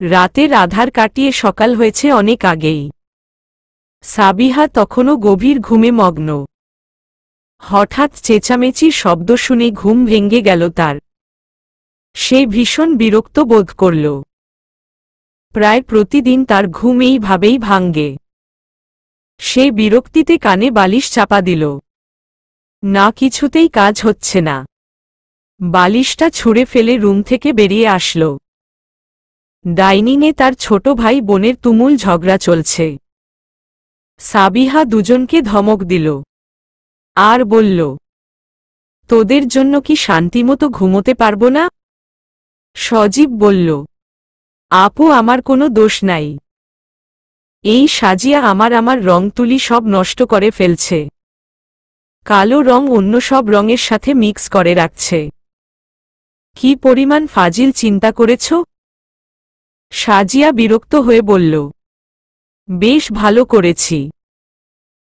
রাতের আধার কাটিয়ে সকাল হয়েছে অনেক আগেই। সাবিহা তখনও গভীর ঘুমে মগ্ন। হঠাৎ চেঁচামেচির শব্দ শুনে ঘুম ভেঙে গেল তার। সে ভীষণ বিরক্ত বোধ করল। প্রায় প্রতিদিন তার ঘুম এইভাবেই ভাঙে। সে বিরক্তিতে কানে বালিশ চাপা দিল। না, কিছুতেই কাজ হচ্ছে না। বালিশটা ছুঁড়ে ফেলে রুম থেকে বেরিয়ে আসল। ডাইনিংয়ে তার ছোট ভাই বোনের তুমুল ঝগড়া চলছে। সাবিহা দুজনকে ধমক দিল আর বলল, তোদের জন্য কি শান্তিমতো ঘুমোতে পারবো না? সজীব বলল, আপু, আমার কোনো দোষ নাই। এই সাজিয়া আমার রং তুলি সব নষ্ট করে ফেলছে। কালো রং অন্য সব রঙের সাথে মিক্স করে রাখছে। কি পরিমাণ ফাজিল চিন্তা করেছ? সাজিয়া বিরক্ত হয়ে বলল, বেশ ভালো করেছি।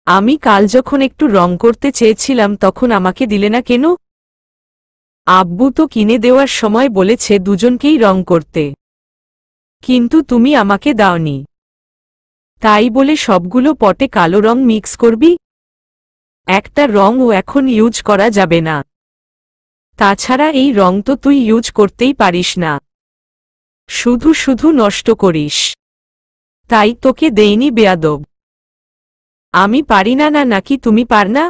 আমি কাল যখন একটু রং করতে চেয়েছিলাম তখন আমাকে দিলে না কেন? আব্বু তো কিনে দেওয়ার সময় বলেছে দুজনকেই রং করতে, কিন্তু তুমি আমাকে দাওনি। তাই বলে সবগুলো পটে কালো রং মিক্স করবি? একটা রঙও এখন ইউজ করা যাবে না। তাছাড়া এই রং তো তুই ইউজ করতেই পারিস না, শুধু শুধু নষ্ট করিস। তাই তোকে দেইনি বেয়াদব। আমি পারি না নাকি তুমি পার না?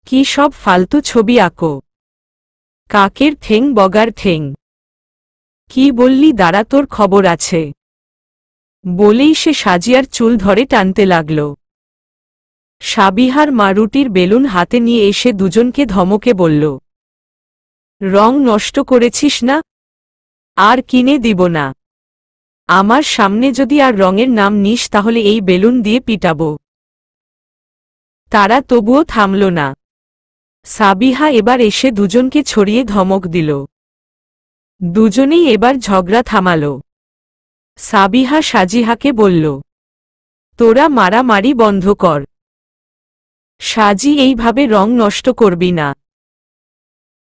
কি সব ফালতু ছবি আঁকো? কাকের ঠেং বগার ঠেং। কি বললি, দাঁড়া, তোর খবর আছে। বলেই সে সাজিয়ার চুল ধরে টানতে লাগল। সাবিহার মা রুটির বেলুন হাতে নিয়ে এসে দুজনকে ধমকে বলল, রং নষ্ট করেছিস না? আর কিনে দিব না। আমার সামনে যদি আর রঙের নাম নিস তাহলে এই বেলুন দিয়ে পিটাব। তারা তবুও থামল না। সাবিহা এবার এসে দুজনকে ছড়িয়ে ধমক দিল। দুজনেই এবার ঝগড়া থামাল। সাবিহা সাজিহাকে বলল, তোরা মারামারি বন্ধ কর। সাজি, এইভাবে রং নষ্ট করবি না।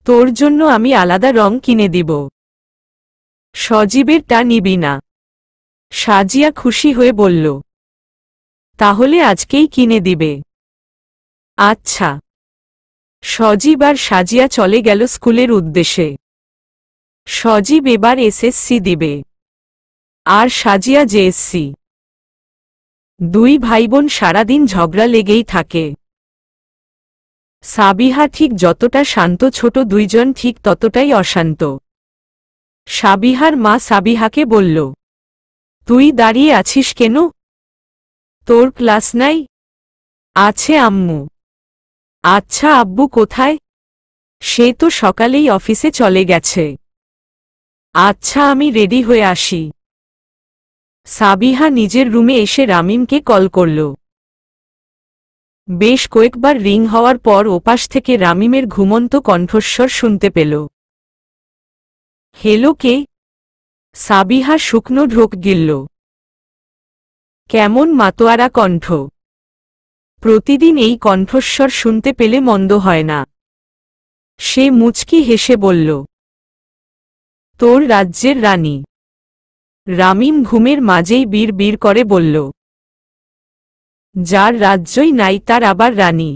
তোর জন্য আমি আলাদা রং কিনে দিব। সজীবেরটা নিবি না। সাজিয়া খুশি হয়ে বলল, তাহলে আজকেই কিনে দিবে। আচ্ছা। সজীব আর সাজিয়া চলে গেল স্কুলের উদ্দেশ্যে। সজীব এবার এসএসসি দিবে, আর সাজিয়া জেএসসি। দুই ভাইবোন সারাদিন ঝগড়া লেগেই থাকে। সাবিহা ঠিক যতটা শান্ত, ছোট দুইজন ঠিক ততটাই অশান্ত। সাবিহার মা সাবিহাকে বলল, তুই দাঁড়িয়ে আছিস কেন? তোর ক্লাস নাই? আছে আম্মু। আচ্ছা, আব্বু কোথায়? সে তো সকালেই অফিসে চলে গেছে। আচ্ছা, আমি রেডি হয়ে আসি। সাবিহা নিজের রুমে এসে রামিমকে কল করল। বেশ কয়েকবার রিং হওয়ার পর ওপাশ থেকে রামিমের ঘুমন্ত কণ্ঠস্বর শুনতে পেল। হেলো, কে? সাবিহা শুকনো ঢোক গিলল। কেমন মাতোয়ারা কণ্ঠ! প্রতিদিন এই কণ্ঠস্বর শুনতে পেলে মন্দ হয় না। সে মুচকি হেসে বলল, তোর রাজ্যের রানী। রামিম ঘুমের মাঝেই বীর বীর করে বলল, যার রাজ্যই নাই তার আবার রানী।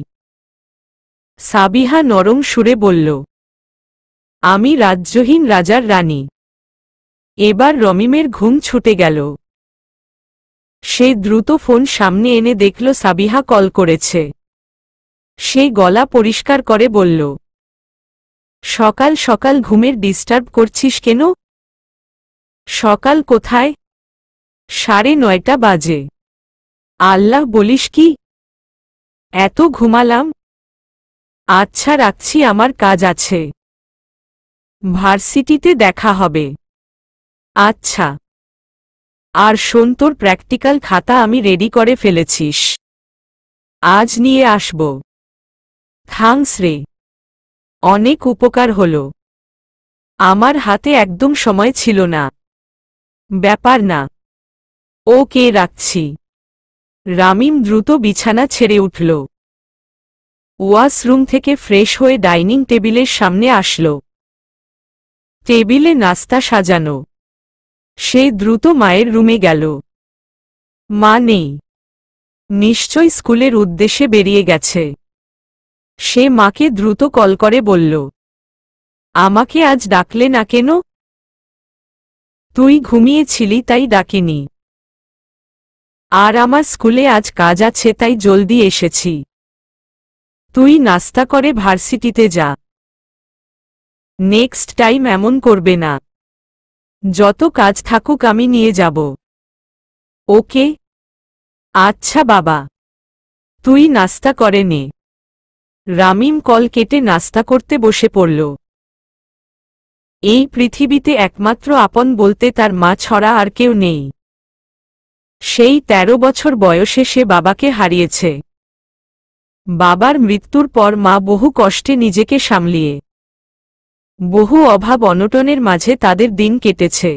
সাবিহা নরম সুরে বলল, আমি রাজ্যহীন রাজার রানী। এবার রমিমের ঘুম ছুটে গেল। সে দ্রুত ফোন সামনে এনে দেখল সাবিহা কল করেছে। সে গলা পরিষ্কার করে বলল, সকাল সকাল ঘুমের ডিস্টার্ব করছিস কেন? সকাল কোথায়? 9:30 বাজে। আল্লাহ, বলিস কি? এত ঘুমালাম? আচ্ছা, রাখছি, আমার কাজ আছে। ভার্সিটিতে দেখা হবে। আচ্ছা। আর শোন, তোর প্র্যাকটিক্যাল খাতা আমি রেডি করে ফেলেছিস, আজ নিয়ে আসব। থ্যাঙ্কস রে, অনেক উপকার হলো। আমার হাতে একদম সময় ছিল না। ব্যাপার না। ওকে, রাখছি। রামিম দ্রুত বিছানা ছেড়ে উঠল। ওয়াশরুম থেকে ফ্রেশ হয়ে ডাইনিং টেবিলের সামনে আসল। টেবিলে নাস্তা সাজানো। সে দ্রুত মায়ের রুমে গেল। মা নেই, নিশ্চয় স্কুলের উদ্দেশ্যে বেরিয়ে গেছে। সে মাকে দ্রুত কল করে বলল, আমাকে আজ ডাকলে না কেন? তুই ঘুমিয়েছিলি তাই ডাকিনি। আর আমার স্কুলে আজ কাজ আছে তাই জলদি এসেছি। তুই নাস্তা করে ভার্সিটিতে যা। নেক্সট টাইম এমন করবে না। যত কাজ থাকুক আমি নিয়ে যাব। ওকে? আচ্ছা বাবা, তুই নাস্তা করে নে। রামিম কল কেটে নাস্তা করতে বসে পড়ল। এই পৃথিবীতে একমাত্র আপন বলতে তার মা ছাড়া আর কেউ নেই। সেই ১৩ বছর বয়সে সে বাবাকে হারিয়েছে। বাবার মৃত্যুর পর মা বহু কষ্টে নিজেকে সামলিয়ে, বহু অভাব অনটনের মাঝে তাদের দিন কেটেছে।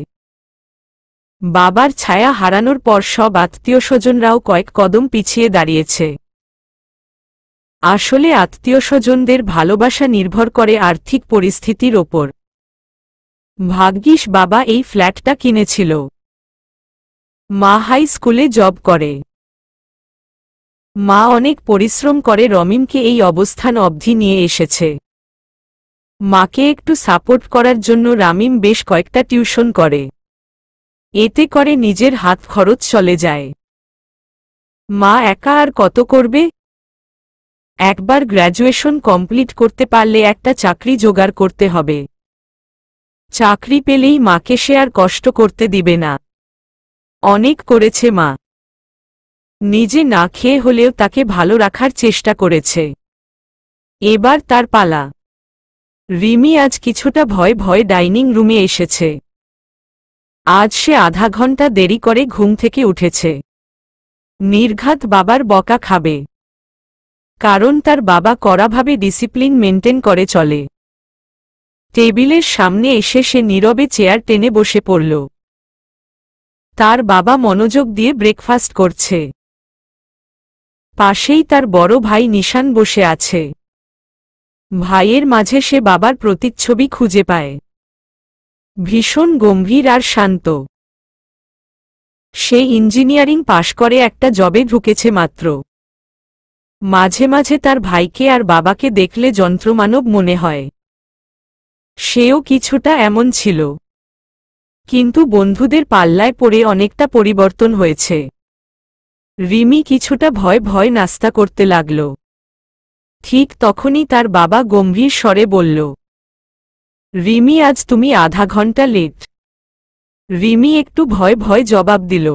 বাবার ছায়া হারানোর পর সব আত্মীয়স্বজনরাও কয়েক কদম পিছিয়ে দাঁড়িয়েছে। আসলে আত্মীয়স্বজনদের ভালোবাসা নির্ভর করে আর্থিক পরিস্থিতির ওপর। ভাগ্যিস বাবা এই ফ্ল্যাটটা কিনেছিল। মা হাই স্কুলে জব করে। মা অনেক পরিশ্রম করে রমিমকে এই অবস্থান অবধি নিয়ে এসেছে। মাকে একটু সাপোর্ট করার জন্য রামিম বেশ কয়েকটা টিউশন করে। এতে করে নিজের হাত খরচ চলে যায়। মা একা আর কত করবে? একবার গ্র্যাজুয়েশন কমপ্লিট করতে পারলে একটা চাকরি জোগাড় করতে হবে। চাকরি পেলেই মাকে সে আর কষ্ট করতে দিবে না। অনেক করেছে মা। নিজে না খেয়ে হলেও তাকে ভালো রাখার চেষ্টা করেছে। এবার তার পালা। রিমি আজ কিছুটা ভয় ভয় ডাইনিং রুমে এসেছে। আজ সে আধা ঘন্টা দেরি করে ঘুম থেকে উঠেছে। নির্ঘাত বাবার বকা খাবে। কারণ তার বাবা কড়াভাবে ডিসিপ্লিন মেনটেন করে চলে। টেবিলের সামনে এসে সে নীরবে চেয়ার টেনে বসে পড়ল। তার বাবা মনোযোগ দিয়ে ব্রেকফাস্ট করছে। পাশেই তার বড় ভাই নিশান বসে আছে। ভাইয়ের মাঝে সে বাবার প্রতিচ্ছবি খুঁজে পায়। ভীষণ গম্ভীর আর শান্ত। সে ইঞ্জিনিয়ারিং পাশ করে একটা জবে ঢুকেছে মাত্র। মাঝে মাঝে তার ভাইকে আর বাবাকে দেখলে যন্ত্রমানব মনে হয়। সেও কিছুটা এমন ছিল। কিন্তু বন্ধুদের পাল্লায় পড়ে অনেকটা পরিবর্তন হয়েছে। রিমি কিছুটা ভয় ভয় নাস্তা করতে লাগল। ঠিক তখনই তার বাবা গম্ভীর স্বরে বলল, রিমি আজ তুমি আধা ঘন্টা লেট। রিমি একটু ভয় ভয় জবাব দিল,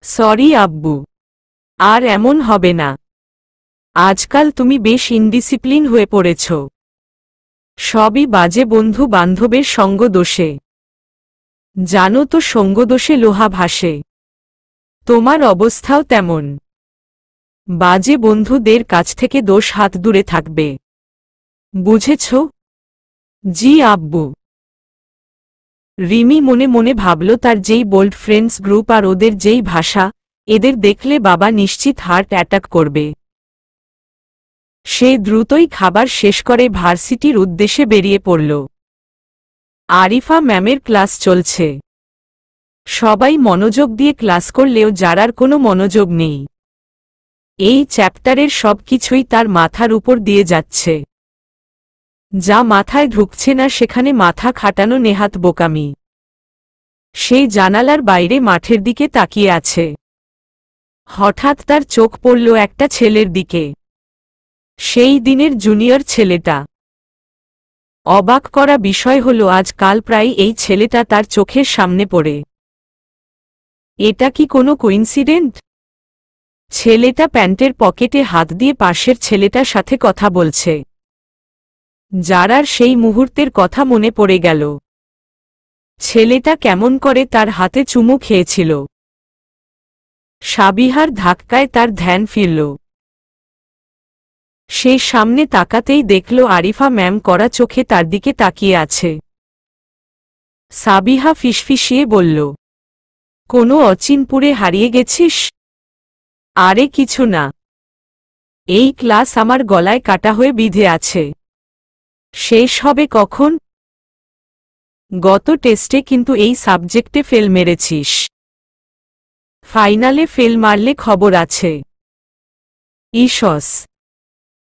সরি আব্বু, আর এমন হবে না। আজকাল তুমি বেশ ইনডিসিপ্লিন হয়ে পড়েছ। সবই বাজে বন্ধু বান্ধবের সঙ্গ দোষে। জানো তো সঙ্গদোষে লোহা ভাসে। তোমার অবস্থাও তেমন। বাজে বন্ধুদের কাছ থেকে দোষ হাত দূরে থাকবে। বুঝেছ? জি আব্বু। রিমি মনে মনে ভাবল তার যেই বোল্ড ফ্রেন্ডস গ্রুপ আর ওদের যেই ভাষা, এদের দেখলে বাবা নিশ্চিত হার্ট অ্যাটাক করবে। সে দ্রুতই খাবার শেষ করে ভার্সিটির উদ্দেশ্যে বেরিয়ে পড়ল। আরিফা ম্যামের ক্লাস চলছে। সবাই মনোযোগ দিয়ে ক্লাস করলেও যারার কোনো মনোযোগ নেই। এই চ্যাপ্টারের সব কিছুই তার মাথার উপর দিয়ে যাচ্ছে। যা মাথায় ঢুকছে না সেখানে মাথা খাটানো নেহাত বোকামি। সেই জানালার বাইরে মাঠের দিকে তাকিয়ে আছে। হঠাৎ তার চোখ পড়ল একটা ছেলের দিকে। সেই দিনের জুনিয়র ছেলেটা। অবাক করা বিষয় হল আজকাল প্রায় এই ছেলেটা তার চোখের সামনে পড়ে। এটা কি কোনো কোইন্সিডেন্ট? ছেলেটা প্যান্টের পকেটে হাত দিয়ে পাশের ছেলেটার সাথে কথা বলছে। যারার সেই মুহূর্তের কথা মনে পড়ে গেল। ছেলেটা কেমন করে তার হাতে চুমু খেয়েছিল। সাবিহার ধাক্কায় তার ধ্যান ফিরল। সে সামনে তাকাতেই দেখল আরিফা ম্যাম কড়া চোখে তার দিকে তাকিয়ে আছে। সাবিহা ফিসফিসিয়ে বলল, কোনো অচিনপুরে হারিয়ে গেছিস? আরে কিছু না। এই ক্লাস আমার গলায় কাটা হয়ে বিঁধে আছে। শেষ হবে কখন? গত টেস্টে কিন্তু এই সাবজেক্টে ফেল মেরেছিস। ফাইনালে ফেল মারলে খবর আছে। ইসস,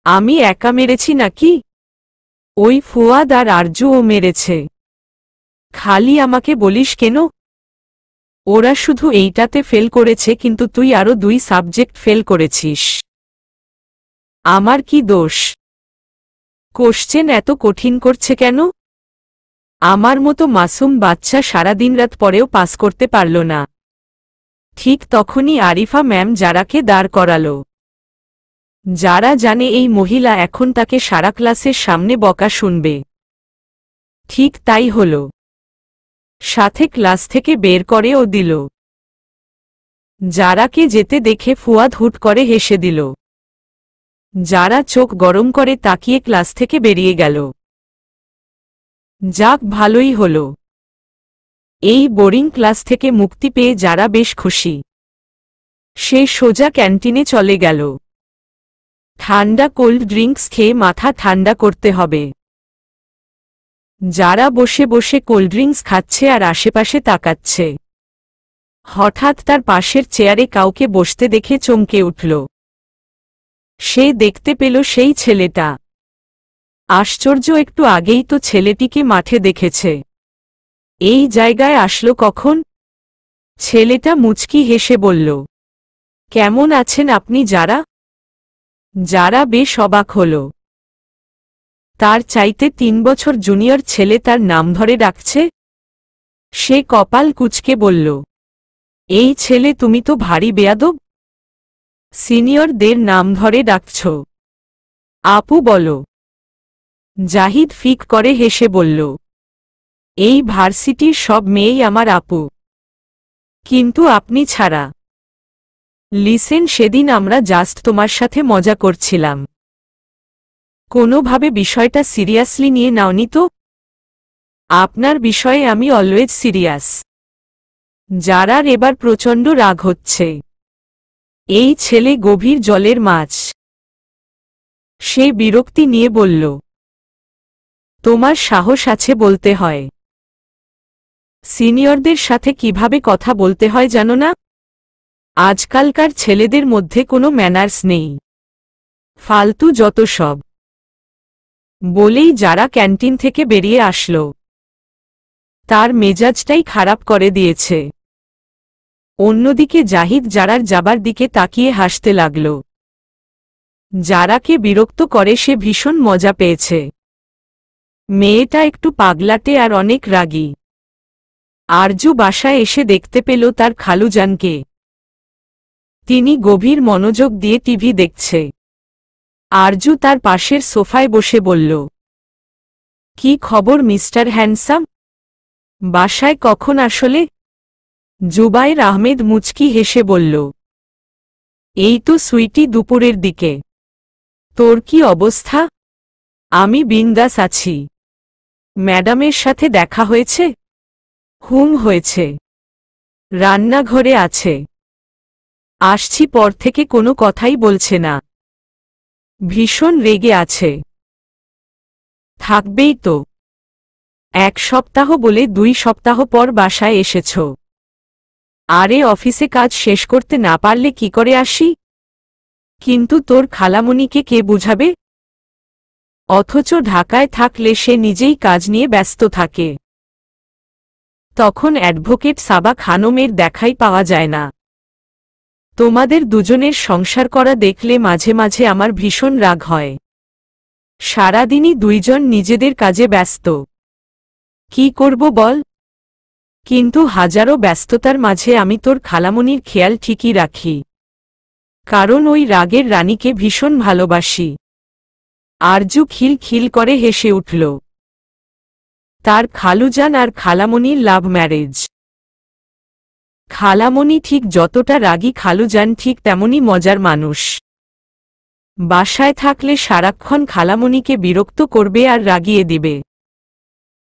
আমি একা মেরেছি নাকি? ওই ফুয়াদ আর আরজুও মেরেছে। খালি আমাকে বলিস কেন? ওরা শুধু এইটাতে ফেল করেছে, কিন্তু তুই আরও 2 সাবজেক্ট ফেল করেছিস। আমার কি দোষ? কোশ্চেন এত কঠিন করছে কেন? আমার মতো মাসুম বাচ্চা সারা দিনরাত পরেও পাস করতে পারল না। ঠিক তখনই আরিফা ম্যাম যারাকে দাঁড় করালো। যারা জানে এই মহিলা এখন তাকে সারা ক্লাসের সামনে বকা শুনবে। ঠিক তাই হল। সাথে ক্লাস থেকে বের করেও দিল। যারাকে যেতে দেখে ফুয়াদ হুট করে হেসে দিল। যারা চোখ গরম করে তাকিয়ে ক্লাস থেকে বেরিয়ে গেল। যাক, ভালোই হল। এই বোরিং ক্লাস থেকে মুক্তি পেয়ে যারা বেশ খুশি। সে সোজা ক্যান্টিনে চলে গেল। ঠান্ডা কোল্ড ড্রিঙ্কস খেয়ে মাথা ঠান্ডা করতে হবে। যারা বসে বসে কোল্ড ড্রিঙ্কস খাচ্ছে আর আশেপাশে তাকাচ্ছে। হঠাৎ তার পাশের চেয়ারে কাউকে বসতে দেখে চমকে উঠল। সে দেখতে পেল সেই ছেলেটা। আশ্চর্য, একটু আগেই তো ছেলেটিকে মাঠে দেখেছে। এই জায়গায় আসলো কখন? ছেলেটা মুচকি হেসে বলল, কেমন আছেন আপনি যারা? যারা বেশ অবাক হল। তার চাইতে 3 বছর জুনিয়র ছেলে তার নাম ধরে ডাকছে। সে কপাল কুঁচকে বলল, এই ছেলে, তুমি তো ভারী বেয়াদব। সিনিয়রদের নাম ধরে ডাকছ। আপু বলো। জাহিদ ফিক করে হেসে বলল, এই ভার্সিটির সব মেয়েই আমার আপু, কিন্তু আপনি ছাড়া। লিসেন, সেদিন আমরা জাস্ট তোমার সাথে মজা করছিলাম। কোনোভাবে বিষয়টা সিরিয়াসলি নিয়ে নাওনি তো? আপনার বিষয়ে আমি অলওয়েজ সিরিয়াস। যারার এবার প্রচণ্ড রাগ হচ্ছে। এই ছেলে গভীর জলের মাছ। সে বিরক্তি নিয়ে বলল, তোমার সাহস আছে বলতে হয়। সিনিয়রদের সাথে কিভাবে কথা বলতে হয় জানো না? আজকালকার ছেলেদের মধ্যে কোনো ম্যানার্স নেই। ফালতু যত সব। বলেই যারা ক্যান্টিন থেকে বেরিয়ে আসলো। তার মেজাজটাই খারাপ করে দিয়েছে। অন্যদিকে জাহিদ যারার যাবার দিকে তাকিয়ে হাসতে লাগল। যারাকে বিরক্ত করে সে ভীষণ মজা পেয়েছে। মেয়েটা একটু পাগলাটে আর অনেক রাগী। আরজু বাসায় এসে দেখতে পেল তার খালুজানকে। তিনি গভীর মনোযোগ দিয়ে টিভি দেখছে। আরজু তার পাশের সোফায় বসে বলল, কি খবর মিস্টার হ্যান্ডসাম? বাসায় কখন আসলে? জুবাইর আহমেদ মুচকি হেসে বলল, এই তো সুইটি, দুপুরের দিকে। তোর কি অবস্থা? আমি বিন্দাস আছি। ম্যাডামের সাথে দেখা হয়েছে? হয়েছে। রান্নাঘরে আছে। আসছি পর থেকে কোনো কথাই বলছে না। ভীষণ রেগে আছে। থাকবেই তো। 1 সপ্তাহ বলে 2 সপ্তাহ পর বাসায় এসেছ। আরে, অফিসে কাজ শেষ করতে না পারলে কি করে আসি? কিন্তু তোর খালামণিকে কে বুঝাবে? অথচ ঢাকায় থাকলে সে নিজেই কাজ নিয়ে ব্যস্ত থাকে। তখন অ্যাডভোকেট সাবা খানমের দেখাই পাওয়া যায় না। তোমাদের দুজনের সংসার করা দেখলে মাঝে মাঝে আমার ভীষণ রাগ হয়। সারাদিনই দুইজন নিজেদের কাজে ব্যস্ত। কি করব বল? কিন্তু হাজারো ব্যস্ততার মাঝে আমি তোর খালামণির খেয়াল ঠিকই রাখি। কারণ ওই রাগের রানীকে ভীষণ ভালোবাসি। আরজু খিল খিল করে হেসে উঠল। তার খালুজান আর খালামণির লাভ ম্যারেজ। খালামণি ঠিক যতটা রাগী, খালুজান ঠিক তেমনি মজার মানুষ। বাসায় থাকলে সারাক্ষণ খালামণিকে বিরক্ত করবে আর রাগিয়ে দিবে।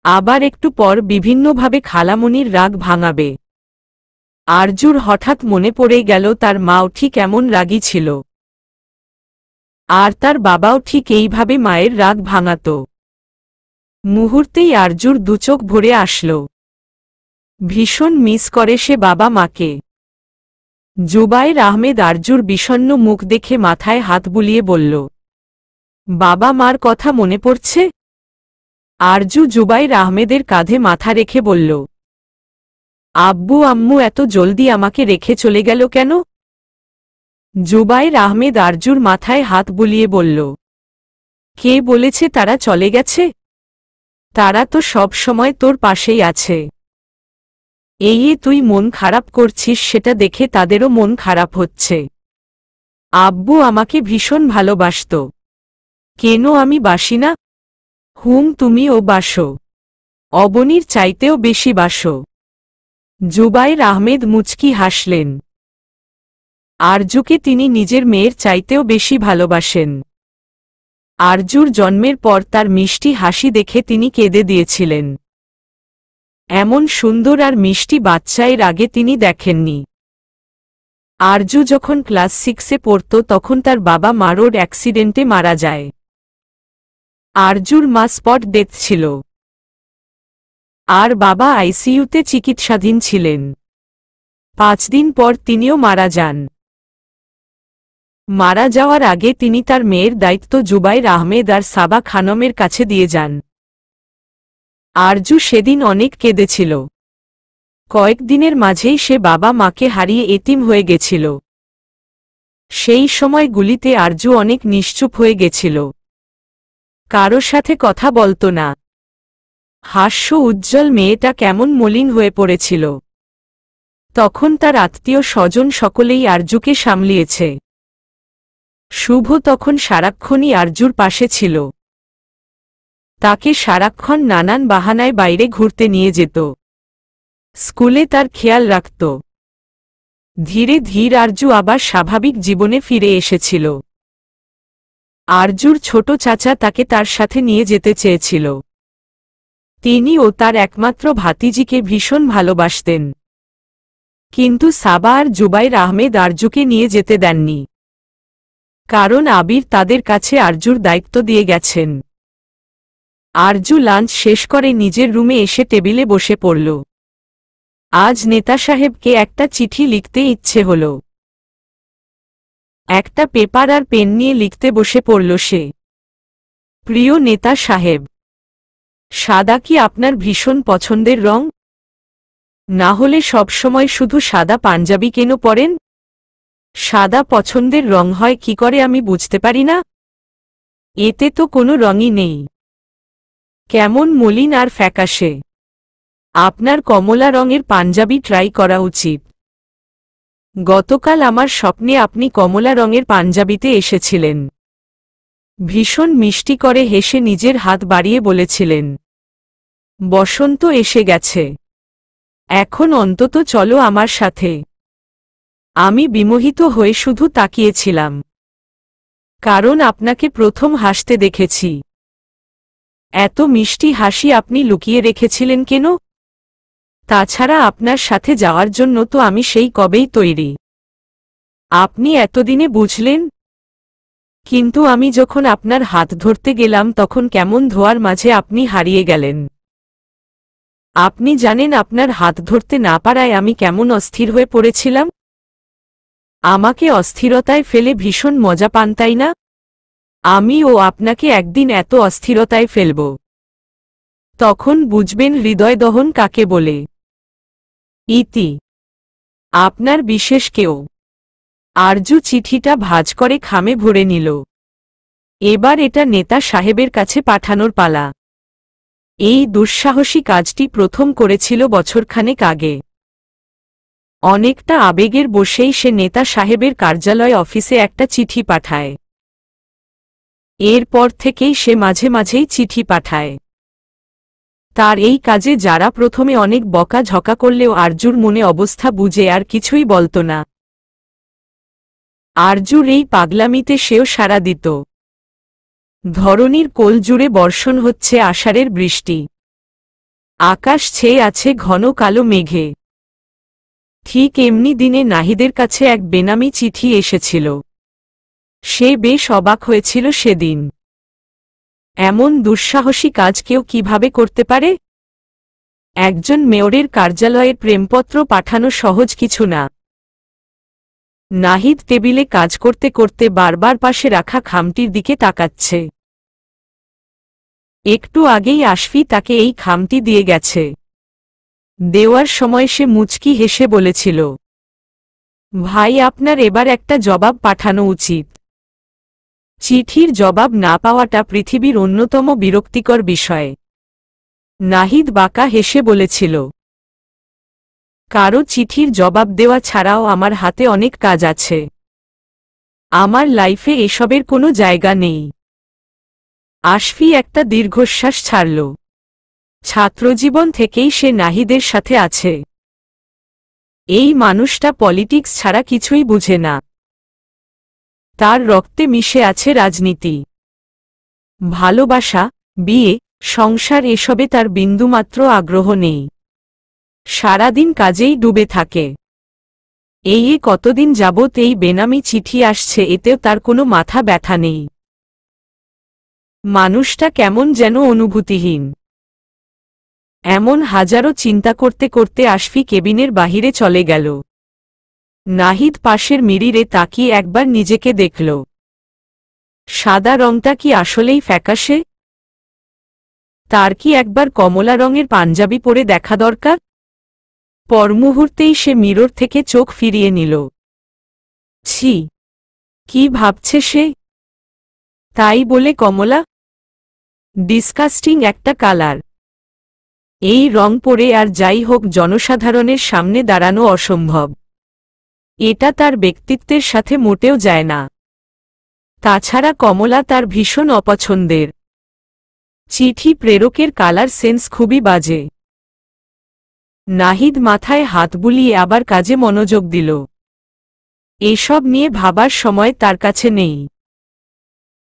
আবার একটু পর বিভিন্নভাবে খালামণির রাগ ভাঙাবে। আরজুর হঠাৎ মনে পড়ে গেল তার মাও ঠিক এমন রাগী ছিল। আর তার বাবাও ঠিক এইভাবে মায়ের রাগ ভাঙাত। মুহূর্তেই আরজুর দুচোখ ভরে আসল। ভীষণ মিস করে সে বাবা মাকে। জুবায়ের আহমেদ আরজুর বিষণ্ণ মুখ দেখে মাথায় হাত বুলিয়ে বলল, বাবা মার কথা মনে পড়ছে? আরজু জুবায়ের আহমেদের কাঁধে মাথা রেখে বলল, আব্বু আম্মু এত জলদি আমাকে রেখে চলে গেল কেন? জুবায়ের আহমেদ আরজুর মাথায় হাত বুলিয়ে বলল, কে বলেছে তারা চলে গেছে? তারা তো সব সময় তোর পাশেই আছে। এই তুই মন খারাপ করছিস সেটা দেখে তাদেরও মন খারাপ হচ্ছে। আব্বু আমাকে ভীষণ ভালোবাসত। কেন আমি বাসি না? তুমিও বাসো, অবনীর চাইতেও বেশি বাসো। জুবায়ের আহমেদ মুচকি হাসলেন। আরজুকে তিনি নিজের মেয়ের চাইতেও বেশি ভালোবাসেন। আরজুর জন্মের পর তার মিষ্টি হাসি দেখে তিনি কেঁদে দিয়েছিলেন। এমন সুন্দর আর মিষ্টি বাচ্চা এর আগে তিনি দেখেননি। আরজু যখন ক্লাস 6-এ পড়ত তখন তার বাবা মা রোড অ্যাক্সিডেন্টে মারা যায়। আরজুর মা স্পট ডেথ ছিল, আর বাবা আইসিইউতে চিকিৎসাধীন ছিলেন। 5 দিন পর তিনিও মারা যান। মারা যাওয়ার আগে তিনি তার মেয়ের দায়িত্ব জুবায়ের আহমেদ আর সাবা খানমের কাছে দিয়ে যান। আরজু সেদিন অনেক কেঁদেছিল। কয়েকদিনের মাঝেই সে বাবা মাকে হারিয়ে এতিম হয়ে গেছিল। সেই সময়গুলিতে আরজু অনেক নিশ্চুপ হয়ে গেছিল। কারো সাথে কথা বলত না। হাস্য উজ্জ্বল মেয়েটা কেমন মলিন হয়ে পড়েছিল। তখন তার আত্মীয় স্বজন সকলেই আরজুকে সামলিয়েছে। শুভ তখন সারাক্ষণই আরজুর পাশে ছিল। তাকে সারাক্ষণ নানান বাহানায় বাইরে ঘুরতে নিয়ে যেত। স্কুলে তার খেয়াল রাখত। ধীরে ধীরে আরজু আবার স্বাভাবিক জীবনে ফিরে এসেছিল। আরজুর ছোট চাচা তাকে তার সাথে নিয়ে যেতে চেয়েছিল। তিনি ও তার একমাত্র ভাতিজিকে ভীষণ ভালোবাসতেন। কিন্তু সাবা আর জুবায়ের আহমেদ আরজুকে নিয়ে যেতে দেননি। কারণ আবির তাদের কাছে আরজুর দায়িত্ব দিয়ে গেছেন। আরজু লাঞ্চ শেষ করে নিজের রুমে এসে টেবিলে বসে পড়ল। আজ নেতা সাহেবকে একটা চিঠি লিখতে ইচ্ছে হল। একটা পেপার আর পেন নিয়ে লিখতে বসে পড়ল সে। প্রিয় নেতা সাহেব, সাদা কি আপনার ভীষণ পছন্দের রং? না হলে সবসময় শুধু সাদা পাঞ্জাবি কেন পরেন? সাদা পছন্দের রং হয় কি করে আমি বুঝতে পারি না। এতে তো কোনো রঙই নেই, কেমন মলিন আর ফ্যাকাশে। আপনার কমলা রঙের পাঞ্জাবি ট্রাই করা উচিত। গতকাল আমার স্বপ্নে আপনি কমলা রঙের পাঞ্জাবিতে এসেছিলেন। ভীষণ মিষ্টি করে হেসে নিজের হাত বাড়িয়ে বলেছিলেন, বসন্ত এসে গেছে, এখন অন্তত চলো আমার সাথে। আমি বিমোহিত হয়ে শুধু তাকিয়েছিলাম, কারণ আপনাকে প্রথম হাসতে দেখেছি। এত মিষ্টি হাসি আপনি লুকিয়ে রেখেছিলেন কেন? তাছাড়া আপনার সাথে যাওয়ার জন্য তো আমি সেই কবেই তৈরি। আপনি এতদিনে বুঝলেন? কিন্তু আমি যখন আপনার হাত ধরতে গেলাম তখন কেমন ধোয়ার মাঝে আপনি হারিয়ে গেলেন। আপনি জানেন আপনার হাত ধরতে না পারায় আমি কেমন অস্থির হয়ে পড়েছিলাম? আমাকে অস্থিরতায় ফেলে ভীষণ মজা পান তাই না? আমি ও আপনাকে একদিন এত অস্থিরতায় ফেলব, তখন বুঝবেন হৃদয় দহন কাকে বলে। ইতি। আপনার বিশেষ কেউ। আরজু চিঠিটা ভাঁজ করে খামে ভরে নিল। এবার এটা নেতা সাহেবের কাছে পাঠানোর পালা। এই দুঃসাহসী কাজটি প্রথম করেছিল বছরখানেক আগে। অনেকটা আবেগের বশেই সে নেতা সাহেবের কার্যালয় অফিসে একটা চিঠি পাঠায়। এরপর থেকেই সে মাঝে মাঝেই চিঠি পাঠায়। তার এই কাজে যারা প্রথমে অনেক বকাঝকা করলেও আরজুর মনে অবস্থা বুঝে আর কিছুই বলত না। আরজুর এই পাগলামিতে সেও সাড়া দিত। ধরণীর কোল জুড়ে বর্ষণ হচ্ছে আষাঢ়ের বৃষ্টি। আকাশ ছেয়ে আছে ঘন কালো মেঘে। ঠিক এমনি দিনে নাহিদের কাছে এক বেনামি চিঠি এসেছিল। সে বেশ অবাক হয়েছিল সেদিন। এমন দুঃসাহসী কাজ কেউ কিভাবে করতে পারে? একজন মেয়রের কার্যালয়ের প্রেমপত্র পাঠানো সহজ কিছু না। নাহিদ টেবিলে কাজ করতে করতে বারবার পাশে রাখা খামটির দিকে তাকাচ্ছে। একটু আগেই আশফি তাকে এই খামটি দিয়ে গেছে। দেওয়ার সময় সে মুচকি হেসে বলেছিল, ভাই আপনার এবার একটা জবাব পাঠানো উচিত। চিঠির জবাব না পাওয়াটা পৃথিবীর অন্যতম বিরক্তিকর বিষয়। নাহিদ বাঁকা হেসে বলেছিল, কারো চিঠির জবাব দেওয়া ছাড়াও আমার হাতে অনেক কাজ আছে। আমার লাইফে এসবের কোনো জায়গা নেই। আশফি একটা দীর্ঘশ্বাস ছাড়ল। ছাত্রজীবন থেকেই সে নাহিদের সাথে আছে। এই মানুষটা পলিটিক্স ছাড়া কিছুই বুঝে না। তার রক্তে মিশে আছে রাজনীতি, ভালোবাসা, বিয়ে, সংসার, এসবে তার বিন্দুমাত্র আগ্রহ নেই। সারাদিন কাজেই ডুবে থাকে। এই কতদিন যাবৎ এই বেনামি চিঠি আসছে, এতেও তার কোনো মাথা ব্যথা নেই। মানুষটা কেমন যেন অনুভূতিহীন। এমন হাজারো চিন্তা করতে করতে আশফি কেবিনের বাহিরে চলে গেল। নাহিদ পাশের মিরিরে তাকিয়ে একবার নিজেকে দেখল। সাদা রংটা কি আসলেই ফ্যাকাশে? তার কি একবার কমলা রঙের পাঞ্জাবি পরে দেখা দরকার? পরমুহূর্তেই সে মিরর থেকে চোখ ফিরিয়ে নিল। ছি, কি ভাবছে সে? তাই বলে কমলা? ডিসকাস্টিং একটা কালার। এই রং পরে আর যাই হোক জনসাধারণের সামনে দাঁড়ানো অসম্ভব। এটা তার ব্যক্তিত্বের সাথে মোটেও যায় না। তাছাড়া কমলা তার ভীষণ অপছন্দের। চিঠি প্রেরকের কালার সেন্স খুবই বাজে। নাহিদ মাথায় হাত বুলিয়ে আবার কাজে মনোযোগ দিল। এসব নিয়ে ভাবার সময় তার কাছে নেই।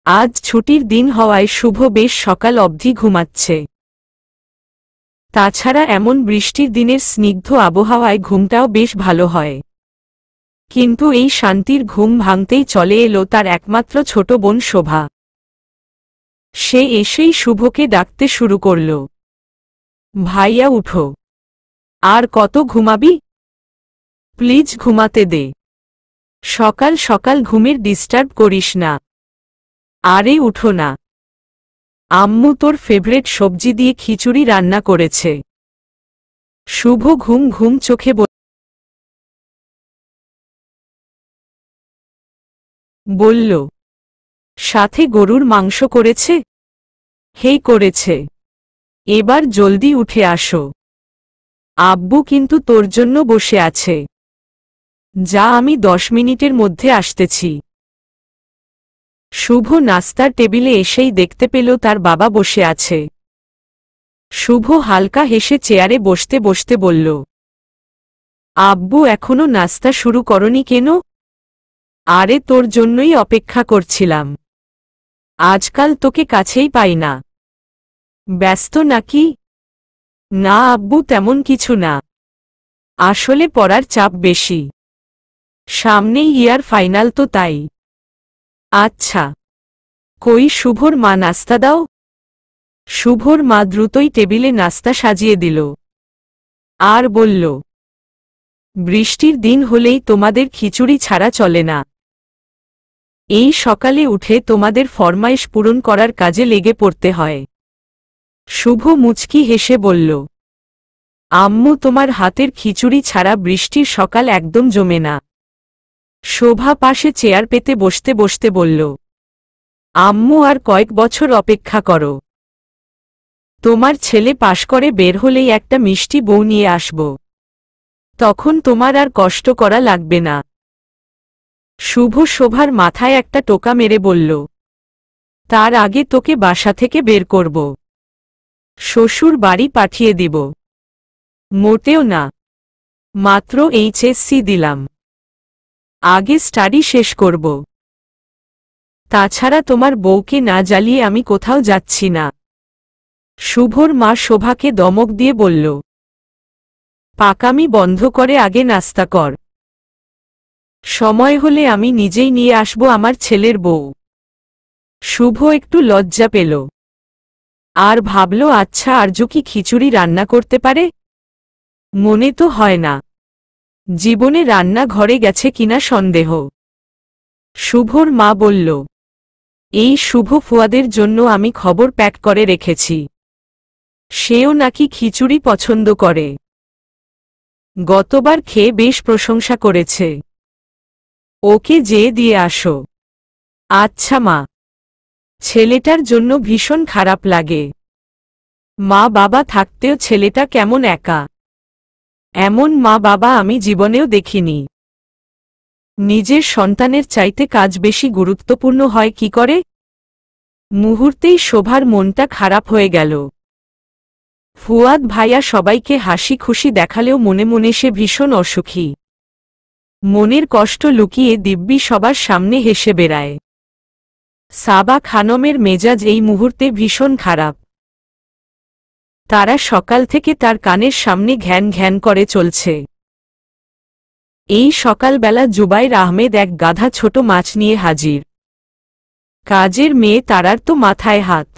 আজ ছুটির দিন হওয়ায় শুভ বেশ সকাল অবধি ঘুমাচ্ছে। তাছাড়া এমন বৃষ্টির দিনের স্নিগ্ধ আবহাওয়ায় ঘুমটাও বেশ ভালো হয়। কিন্তু এই শান্তির ঘুম ভাঙতেই চলে এলো তার একমাত্র ছোট বোন শোভা। সে এসেই শুভকে ডাকতে শুরু করল, ভাইয়া উঠো। আর কত ঘুমাবি? প্লিজ ঘুমাতে দে। সকাল সকাল ঘুমের ডিস্টার্ব করিস না। আরে উঠো না। আম্মু তোর ফেভারিট সবজি দিয়ে খিচুড়ি রান্না করেছে। শুভ ঘুম ঘুম চোখে বলল, সাথে গরুর মাংস করেছে? হেই করেছে। এবার জলদি উঠে আসো। আব্বু কিন্তু তোর জন্য বসে আছে। যা, আমি 10 মিনিটের মধ্যে আসতেছি। শুভ নাস্তার টেবিলে এসেই দেখতে পেল তার বাবা বসে আছে। শুভ হালকা হেসে চেয়ারে বসতে বসতে বলল, আব্বু এখনো নাস্তা শুরু করনি কেন? আরে তোর জন্যই অপেক্ষা করছিলাম। আজকাল তোকে কাছেই পাই না। ব্যস্ত নাকি? না আব্বু, তেমন কিছু না। আসলে পড়ার চাপ বেশি। সামনেই ইয়ার ফাইনাল তো, তাই। আচ্ছা, কই শুভর মা নাস্তা দাও। শুভর মা দ্রুতই টেবিলে নাস্তা সাজিয়ে দিল। আর বলল, বৃষ্টির দিন হলেই তোমাদের খিচুড়ি ছাড়া চলে না। এই সকালে উঠে তোমাদের ফরমাইশ পূরণ করার কাজে লেগে পড়তে হয়। শুভ মুচকি হেসে বলল, আম্মু তোমার হাতের খিচুড়ি ছাড়া বৃষ্টির সকাল একদম জমে না। শোভা পাশে চেয়ার পেতে বসতে বসতে বলল, আম্মু আর কয়েক বছর অপেক্ষা করো। তোমার ছেলে পাশ করে বের হলেই একটা মিষ্টি বউ নিয়ে আসব। তখন তোমার আর কষ্ট করা লাগবে না। শুভ শোভার মাথায় একটা টোকা মেরে বলল, তার আগে তোকে বাসা থেকে বের করব। শ্বশুর বাড়ি পাঠিয়ে দিব। মোটেও না। মাত্র এইচএসসি দিলাম। আগে স্টাডি শেষ করব। তাছাড়া তোমার বউকে না জ্বালিয়ে আমি কোথাও যাচ্ছি না। শুভর মা শোভাকে দমক দিয়ে বলল, পাকামি বন্ধ করে আগে নাস্তা কর। সময় হলে আমি নিজেই নিয়ে আসব আমার ছেলের বউ। শুভ একটু লজ্জা পেল। আর ভাবল আচ্ছা আরজু কি খিচুড়ি রান্না করতে পারে। মনে তো হয় না, জীবনে রান্না ঘরে গেছে কিনা সন্দেহ। শুভর মা বলল, এই শুভ ফুয়াদের জন্য আমি খবর প্যাক করে রেখেছি, সেও নাকি খিচুড়ি পছন্দ করে। গতবার খেয়ে বেশ প্রশংসা করেছে, ওকে যেয়ে দিয়ে আসো। আচ্ছা মা। ছেলেটার জন্য ভীষণ খারাপ লাগে, মা বাবা থাকতেও ছেলেটা কেমন একা। এমন মা বাবা আমি জীবনেও দেখিনি। নিজের সন্তানের চাইতে কাজ বেশি গুরুত্বপূর্ণ হয় কি করে। মুহূর্তেই শোভার মনটা খারাপ হয়ে গেল। ফুয়াদ ভাইয়া সবাইকে হাসি খুশি দেখালেও মনে মনে সে ভীষণ অসুখী। মনের কষ্ট লুকিয়ে দিব্যি সবার সামনে হেসে বেড়ায়। সাবা খানমের মেজাজ এই মুহূর্তে ভীষণ খারাপ। তারা সকাল থেকে তার কানের সামনে ঘ্যান ঘ্যান করে চলছে। এই সকালবেলা জুবাইর আহমেদ এক গাধা ছোট মাছ নিয়ে হাজির। কাজের মেয়ে তারার তো মাথায় হাত।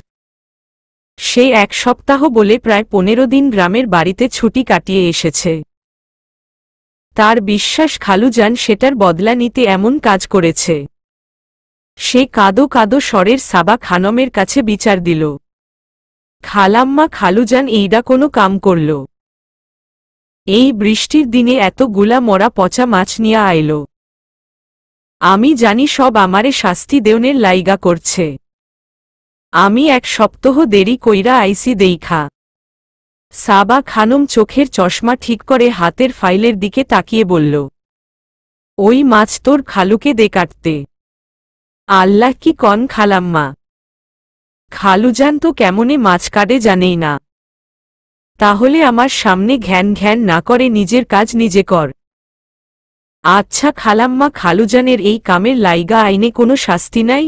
সে এক সপ্তাহ বলে প্রায় 15 দিন গ্রামের বাড়িতে ছুটি কাটিয়ে এসেছে। তার বিশ্বাস খালুজান সেটার বদলা নিতে এমন কাজ করেছে। সে কাদো কাদো স্বরের সাবা খানমের কাছে বিচার দিল, খালাম্মা খালুজান এইডা কোনো কাম করল? এই বৃষ্টির দিনে এতগুলা মরা পচা মাছ নিয়া আইল। আমি জানি সব আমারে শাস্তি দেওনের লাইগা করছে। আমি এক সপ্তাহ দেরি কইরা আইসি দেইখা। সাবা খানম চোখের চশমা ঠিক করে হাতের ফাইলের দিকে তাকিয়ে বলল, ওই মাছ তোর খালুকে দে কাটতে। আল্লাহ কি কন খালাম্মা, খালুজান তো কেমনে মাছ কাটে জানেই না। তাহলে আমার সামনে ঘ্যান ঘ্যান না করে নিজের কাজ নিজে কর। আচ্ছা খালাম্মা, খালুজানের এই কামের লাইগা আইনে কোনো শাস্তি নাই?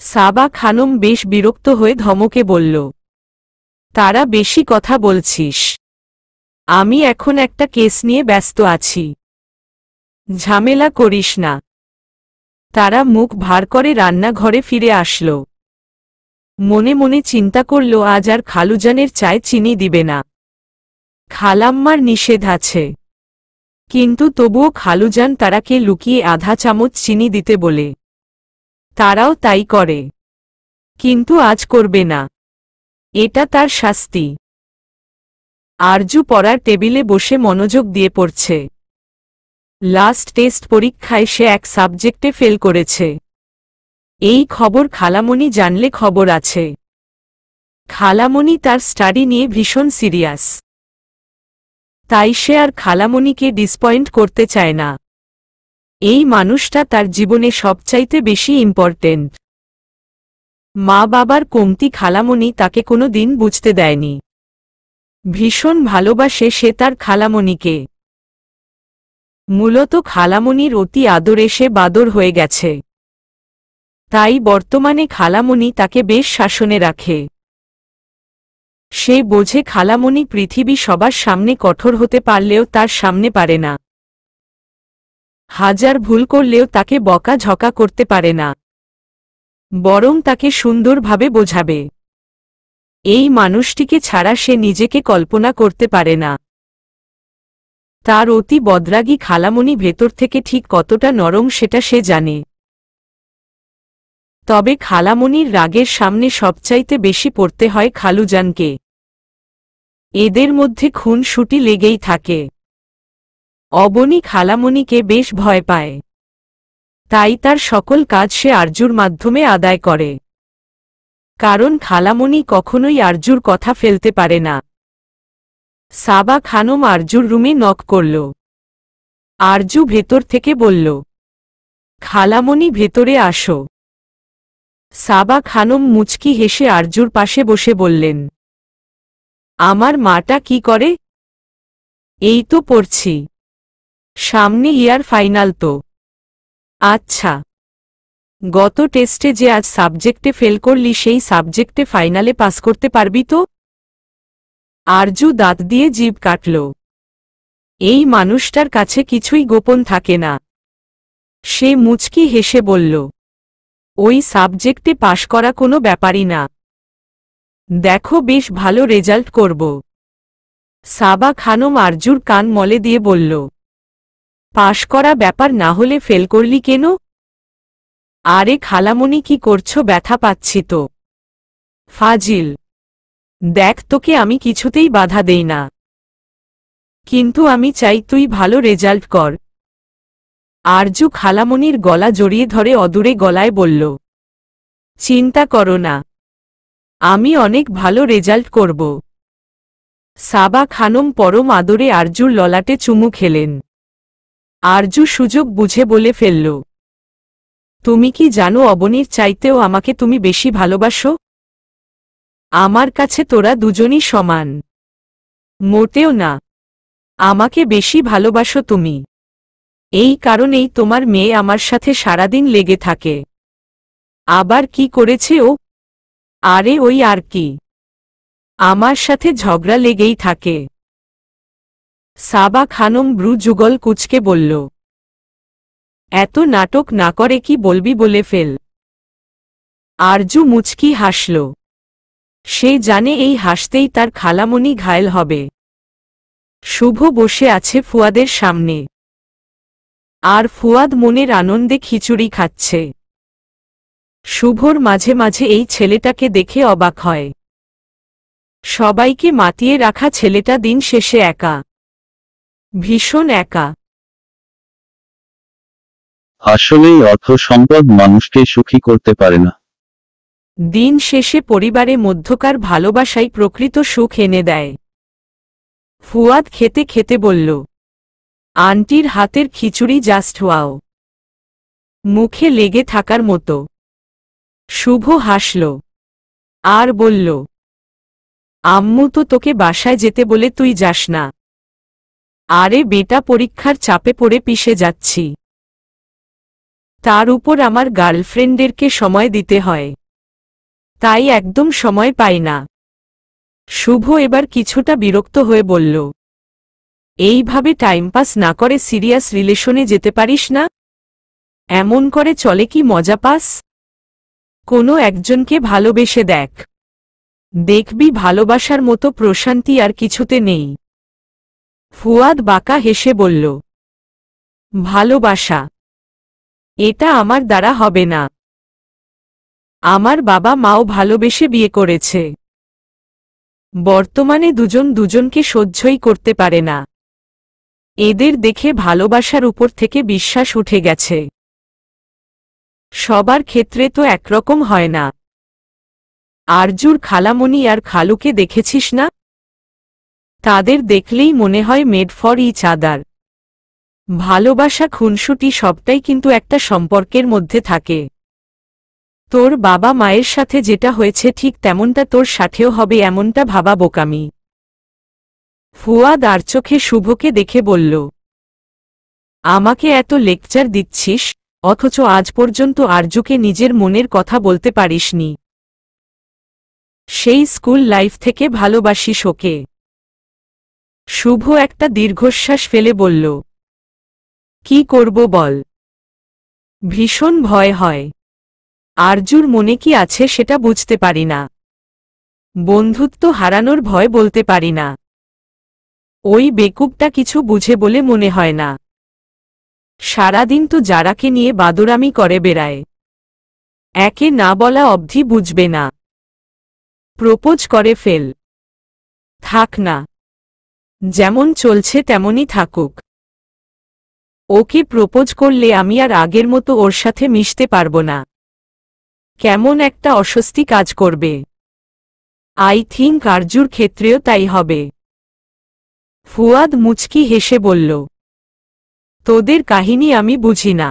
সাবা খানম বেশ বিরক্ত হয়ে ধমকে বলল, তারা বেশি কথা বলছিস, আমি এখন একটা কেস নিয়ে ব্যস্ত আছি, ঝামেলা করিস না। তারা মুখ ভার করে রান্নাঘরে ফিরে আসল। মনে মনে চিন্তা করল আজ আর খালুজানের চায়ে চিনি দিবে না। খালাম্মার নিষেধ আছে, কিন্তু তবুও খালুজান তারাকে লুকিয়ে আধা চামচ চিনি দিতে বলে। তারাও তাই করে, কিন্তু আজ করবে না, এটা তার শাস্তি। আরজু পড়ার টেবিলে বসে মনোযোগ দিয়ে পড়ছে। লাস্ট টেস্ট পরীক্ষায় সে এক সাবজেক্টে ফেল করেছে। এই খবর খালামণি জানলে খবর আছে। খালামণি তার স্টাডি নিয়ে ভীষণ সিরিয়াস, তাই সে আর খালামণিকে ডিসপয়েন্ট করতে চায় না। এই মানুষটা তার জীবনে সবচাইতে বেশি ইম্পর্টেন্ট। মা বাবার কমতি খালামণি তাকে কোনো দিন বুঝতে দেয়নি। ভীষণ ভালোবাসে সে তার খালামণিকে। মূলত খালামণির অতি আদরে সে বাদর হয়ে গেছে, তাই বর্তমানে খালামণি তাকে বেশ শাসনে রাখে। সে বোঝে খালামণি পৃথিবী সবার সামনে কঠোর হতে পারলেও তার সামনে পারে না। হাজার ভুল করলেও তাকে বকা ঝকা করতে পারে না, বরং তাকে সুন্দরভাবে বোঝাবে। এই মানুষটিকে ছাড়া সে নিজেকে কল্পনা করতে পারে না। তার অতি বদরাগী খালামণি ভেতর থেকে ঠিক কতটা নরম সেটা সে জানে। তবে খালামণির রাগের সামনে সবচাইতে বেশি পড়তে হয় খালুজানকে। এদের মধ্যে খুনসুটি লেগেই থাকে। অবনী খালামণিকে বেশ ভয় পায়, তাই তার সকল কাজ সে আরজুর মাধ্যমে আদায় করে। কারণ খালামণি কখনোই আরজুর কথা ফেলতে পারে না। সাবা খানম আরজুর রুমে নক করল। আরজু ভেতর থেকে বলল, খালামণি ভেতরে আসো। সাবা খানম মুচকি হেসে আরজুর পাশে বসে বললেন, আমার মাটা কি করে? এই তো পড়ছি, সামনে ইয়ার ফাইনাল তো। আচ্ছা, গত টেস্টে যে আজ সাবজেক্টে ফেল করলি সেই সাবজেক্টে ফাইনালে পাস করতে পারবি তো? আরজু দাঁত দিয়ে জিভ কাটল। এই মানুষটার কাছে কিছুই গোপন থাকে না। সে মুচকি হেসে বলল, ওই সাবজেক্টে পাশ করা কোনো ব্যাপারই না। দেখো বেশ ভালো রেজাল্ট করব। সাবা খানম আরজুর কান মলে দিয়ে বলল, পাশ করা ব্যাপার না হলে ফেল করলি কেন? আরে খালামণি কি করছো, ব্যথা পাচ্ছি তো। ফাজিল, দেখ তোকে আমি কিছুতেই বাধা দেই না, কিন্তু আমি চাই তুই ভালো রেজাল্ট কর। আরজু খালামণির গলা জড়িয়ে ধরে অদূরে গলায় বলল, চিন্তা করো না, আমি অনেক ভালো রেজাল্ট করব। সাবা খানম পরম আদরে আরজুর ললাটে চুমু খেলেন। আরজু সুযোগ বুঝে বলে ফেলল, তুমি কি জানো অবনীর চাইতেও আমাকে তুমি বেশি ভালোবাসো? আমার কাছে তোরা দুজনই সমান। মোটেও না, আমাকে বেশি ভালোবাসো তুমি। এই কারণেই তোমার মেয়ে আমার সাথে সারাদিন লেগে থাকে। আবার কি করেছে ও? আরে ওই আর কি, আমার সাথে ঝগড়া লেগেই থাকে। সাবা খানম ব্রু যুগল কুচকে বলল, এত নাটক না করে কি বলবি বলে ফেল। আরজু মুচকি হাসল। সে জানে এই হাসতেই তার খালামণি ঘায়েল হবে। শুভ বসে আছে ফুয়াদের সামনে, আর ফুয়াদ মনের আনন্দে খিচুড়ি খাচ্ছে। শুভর মাঝে মাঝে এই ছেলেটাকে দেখে অবাক হয়। সবাইকে মাতিয়ে রাখা ছেলেটা দিন শেষে একা, ভীষণ একা। আসলেই অর্থ সম্পদ মানুষকে সুখী করতে পারে না। দিন শেষে পরিবারে মধ্যকার ভালোবাসাই প্রকৃত সুখ এনে দেয়। ফুয়াদ খেতে খেতে বলল, আন্টির হাতের খিচুড়ি জাস্ট ওয়াও, মুখে লেগে থাকার মতো। শুভ হাসল আর বলল, আম্মু তো তোকে বাসায় যেতে বলে তুই যাস না। আরে বেটা, পরীক্ষার চাপে পড়ে পিষে যাচ্ছি, তার উপর আমার গার্লফ্রেন্ডদেরকে সময় দিতে হয়, তাই একদম সময় পাই না। শুভ এবার কিছুটা বিরক্ত হয়ে বলল, এইভাবে টাইম পাস না করে সিরিয়াস রিলেশনে যেতে পারিস না? এমন করে চলে কি মজা পাস? কোনো একজনকে ভালোবেসে দেখ, দেখবি ভালোবাসার মতো প্রশান্তি আর কিছুতে নেই। ফুয়াদ বাঁকা হেসে বলল, ভালোবাসা? এটা আমার দ্বারা হবে না। আমার বাবা মাও ভালোবেসে বিয়ে করেছে, বর্তমানে দুজন দুজনকে সহ্যই করতে পারে না। এদের দেখে ভালোবাসার উপর থেকে বিশ্বাস উঠে গেছে। সবার ক্ষেত্রে তো একরকম হয় না। আরজুর খালামণি আর খালুকে দেখেছিস না? তাদের দেখলেই মনে হয় মেড ফর ইচ আদার। ভালোবাসা খুনসুটি সবটাই কিন্তু একটা সম্পর্কের মধ্যে থাকে। তোর বাবা মায়ের সাথে যেটা হয়েছে ঠিক তেমনটা তোর সাথেও হবে, এমনটা ভাবা বোকামি। ফুয়াদ আর চোখে শুভকে দেখে বলল, আমাকে এত লেকচার দিচ্ছিস, অথচ আজ পর্যন্ত আরজুকে নিজের মনের কথা বলতে পারিসনি। সেই স্কুল লাইফ থেকে ভালোবাসিস ওকে। শুভ একটা দীর্ঘশ্বাস ফেলে বলল, কি করব বল, ভীষণ ভয় হয়। আরজুর মনে কি আছে সেটা বুঝতে পারি না, বন্ধুত্ব হারানোর ভয় বলতে পারি না। ওই বেকুবটা কিছু বুঝে বলে মনে হয় না। সারাদিন তো যারাকে নিয়ে বাদুরামি করে বেড়ায়, একে না বলা অবধি বুঝবে না। প্রপোজ করে ফেল, থাক না, যেমন চলছে তেমনই থাকুক। ওকে প্রপোজ করলে আমি আর আগের মতো ওর সাথে মিশতে পারব না, কেমন একটা অস্বস্তি কাজ করবে। আই থিঙ্ক আরজুর ক্ষেত্রেও তাই হবে। ফুয়াদ মুচকি হেসে বলল, তোদের কাহিনী আমি বুঝি না।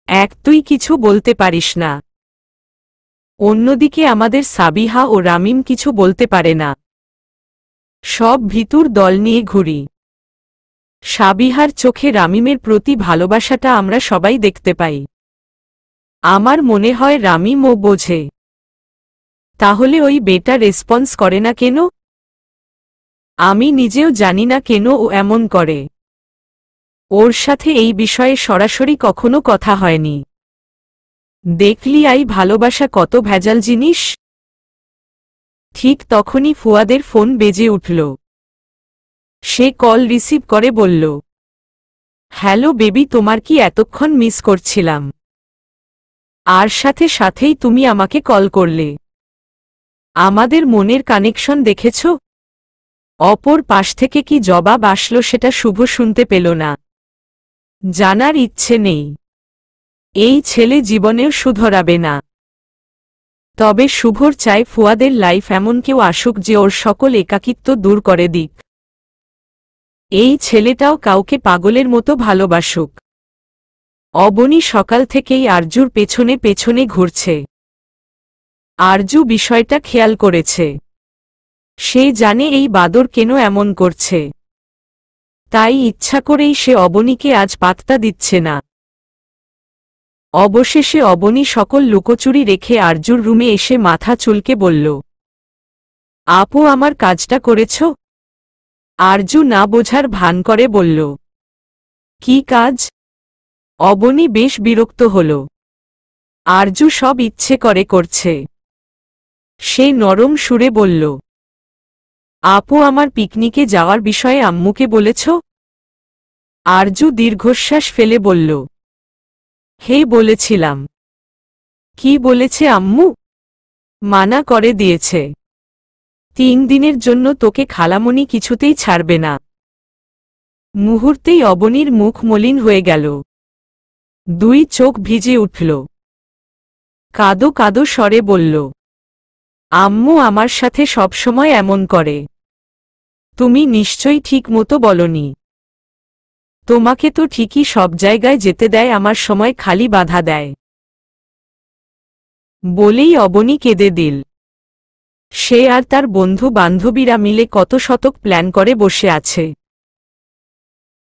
এক, তুই কিছু বলতে পারিস না, অন্যদিকে আমাদের সাবিহা ও রামিম কিছু বলতে পারে না। সব ভিতুর দল নিয়ে ঘুরি। সাবিহার চোখে রামিমের প্রতি ভালোবাসাটা আমরা সবাই দেখতে পাই। আমার মনে হয় রামিম ও বোঝে। তাহলে ওই বেটা রেসপন্স করে না কেন? আমি নিজেও জানি না কেন ও এমন করে। ওর সাথে এই বিষয়ে সরাসরি কখনো কথা হয়নি। দেখলি আই ভালোবাসা কত ভেজাল জিনিস। ঠিক তখনই ফুয়াদের ফোন বেজে উঠল। সে কল রিসিভ করে বলল, হ্যালো বেবি, তোমার কি এতক্ষণ মিস করছিলাম, আর সাথে সাথেই তুমি আমাকে কল করলে। আমাদের মনের কানেকশন দেখেছ? অপর পাশ থেকে কি জবাব আসলো সেটা শুভ শুনতে পেল না। জানার ইচ্ছে নেই। এই ছেলে জীবনেও শুধরাবে না। তবে শুভর চাই ফুয়াদের লাইফ এমন কেউ আসুক যে ওর সকল একাকিত্ব দূর করে দিক। এই ছেলেটাও কাউকে পাগলের মতো ভালোবাসুক। অবনী সকাল থেকেই আরজুর পেছনে পেছনে ঘুরছে। আরজু বিষয়টা খেয়াল করেছে। সে জানে এই বাদর কেন এমন করছে। তাই ইচ্ছা করেই সে অবনীকে আজ পাত্তা দিচ্ছে না। অবশেষে অবনী সকল লুকোচুরি রেখে আরজুর রুমে এসে মাথা চুলকে বলল, আপু আমার কাজটা করেছ? আরজু না বোঝার ভান করে বলল, কি কাজ? অবনী বেশ বিরক্ত হল। আরজু সব ইচ্ছে করে করছে। সে নরম সুরে বলল, আপু আমার পিকনিকে যাওয়ার বিষয়ে আম্মুকে বলেছ? আরজু দীর্ঘশ্বাস ফেলে বলল, হে বলেছিলাম। কি বলেছে আম্মু? মানা করে দিয়েছে। 3 দিনের জন্য তোকে খালামণি কিছুতেই ছাড়বে না। মুহূর্তেই অবনীর মুখ মলিন হয়ে গেল। 2 চোখ ভিজে উঠল। কাদো কাদো স্বরে বলল, আম্মু আমার সাথে সবসময় এমন করে। তুমি নিশ্চয়ই ঠিক মতো বলনি। তোমাকে তো ঠিকই সব জায়গায় যেতে দেয়, আমার সময় খালি বাধা দেয়। বলেই অবনী কেঁদে দিল। সে আর তার বন্ধু বান্ধবীরা মিলে কত শতক প্ল্যান করে বসে আছে।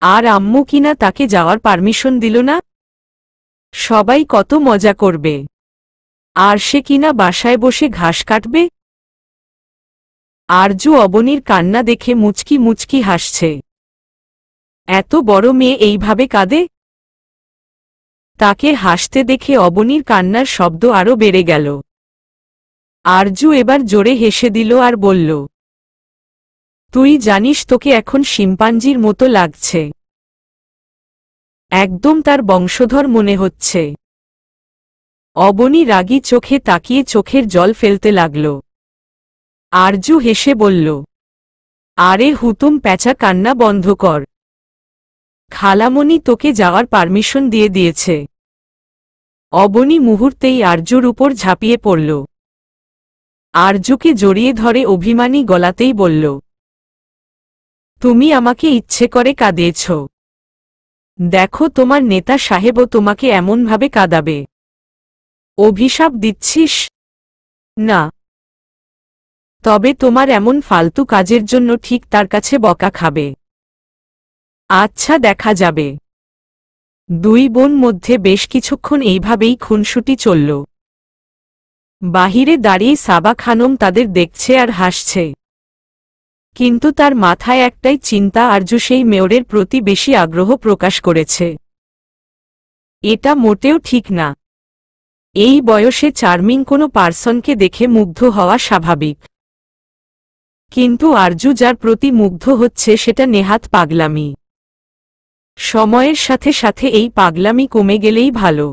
আর আম্মু কিনা তাকে যাওয়ার পারমিশন দিল না। সবাই কত মজা করবে, আর সে কিনা বাসায় বসে ঘাস কাটবে। আরজু অবনীর কান্না দেখে মুচকি মুচকি হাসছে। এত বড় মেয়ে এইভাবে কাঁদে? তাকে হাসতে দেখে অবনীর কান্নার শব্দ আরও বেড়ে গেল। আরজু এবার জোরে হেসে দিল আর বলল, তুই জানিস তোকে এখন শিম্পাঞ্জির মতো লাগছে। একদম তার বংশধর মনে হচ্ছে। অবনী রাগী চোখে তাকিয়ে চোখের জল ফেলতে লাগল। আরজু হেসে বলল, আরে হুতুম প্যাঁচা, কান্না বন্ধ কর। খালামণি তোকে যাওয়ার পারমিশন দিয়ে দিয়েছে। অবনী মুহূর্তেই আরজুর উপর ঝাঁপিয়ে পড়ল। আরজুকে জড়িয়ে ধরে অভিমানী গলাতেই বলল, তুমি আমাকে ইচ্ছে করে কাঁদিয়েছ। দেখো তোমার নেতা সাহেবও তোমাকে এমনভাবে কাঁদাবে। অভিশাপ দিচ্ছিস? না। তবে তোমার এমন ফালতু কাজের জন্য ঠিক তার কাছে বকা খাবে। আচ্ছা দেখা যাবে। 2 বোন মধ্যে বেশ কিছুক্ষণ এইভাবেই খুনসুটি চলল। বাহিরে দাঁড়িয়ে সাবা খানম তাদের দেখছে আর হাসছে। কিন্তু তার মাথায় একটাই চিন্তা, আরজু সেই মেয়রের প্রতি বেশি আগ্রহ প্রকাশ করেছে। এটা মোটেও ঠিক না। এই বয়সে চার্মিং কোনো পার্সনকে দেখে মুগ্ধ হওয়া স্বাভাবিক। কিন্তু আরজু যার প্রতি মুগ্ধ হচ্ছে সেটা নেহাত পাগলামি। সময়ের সাথে সাথে এই পাগলামি কমে গেলেই ভালো।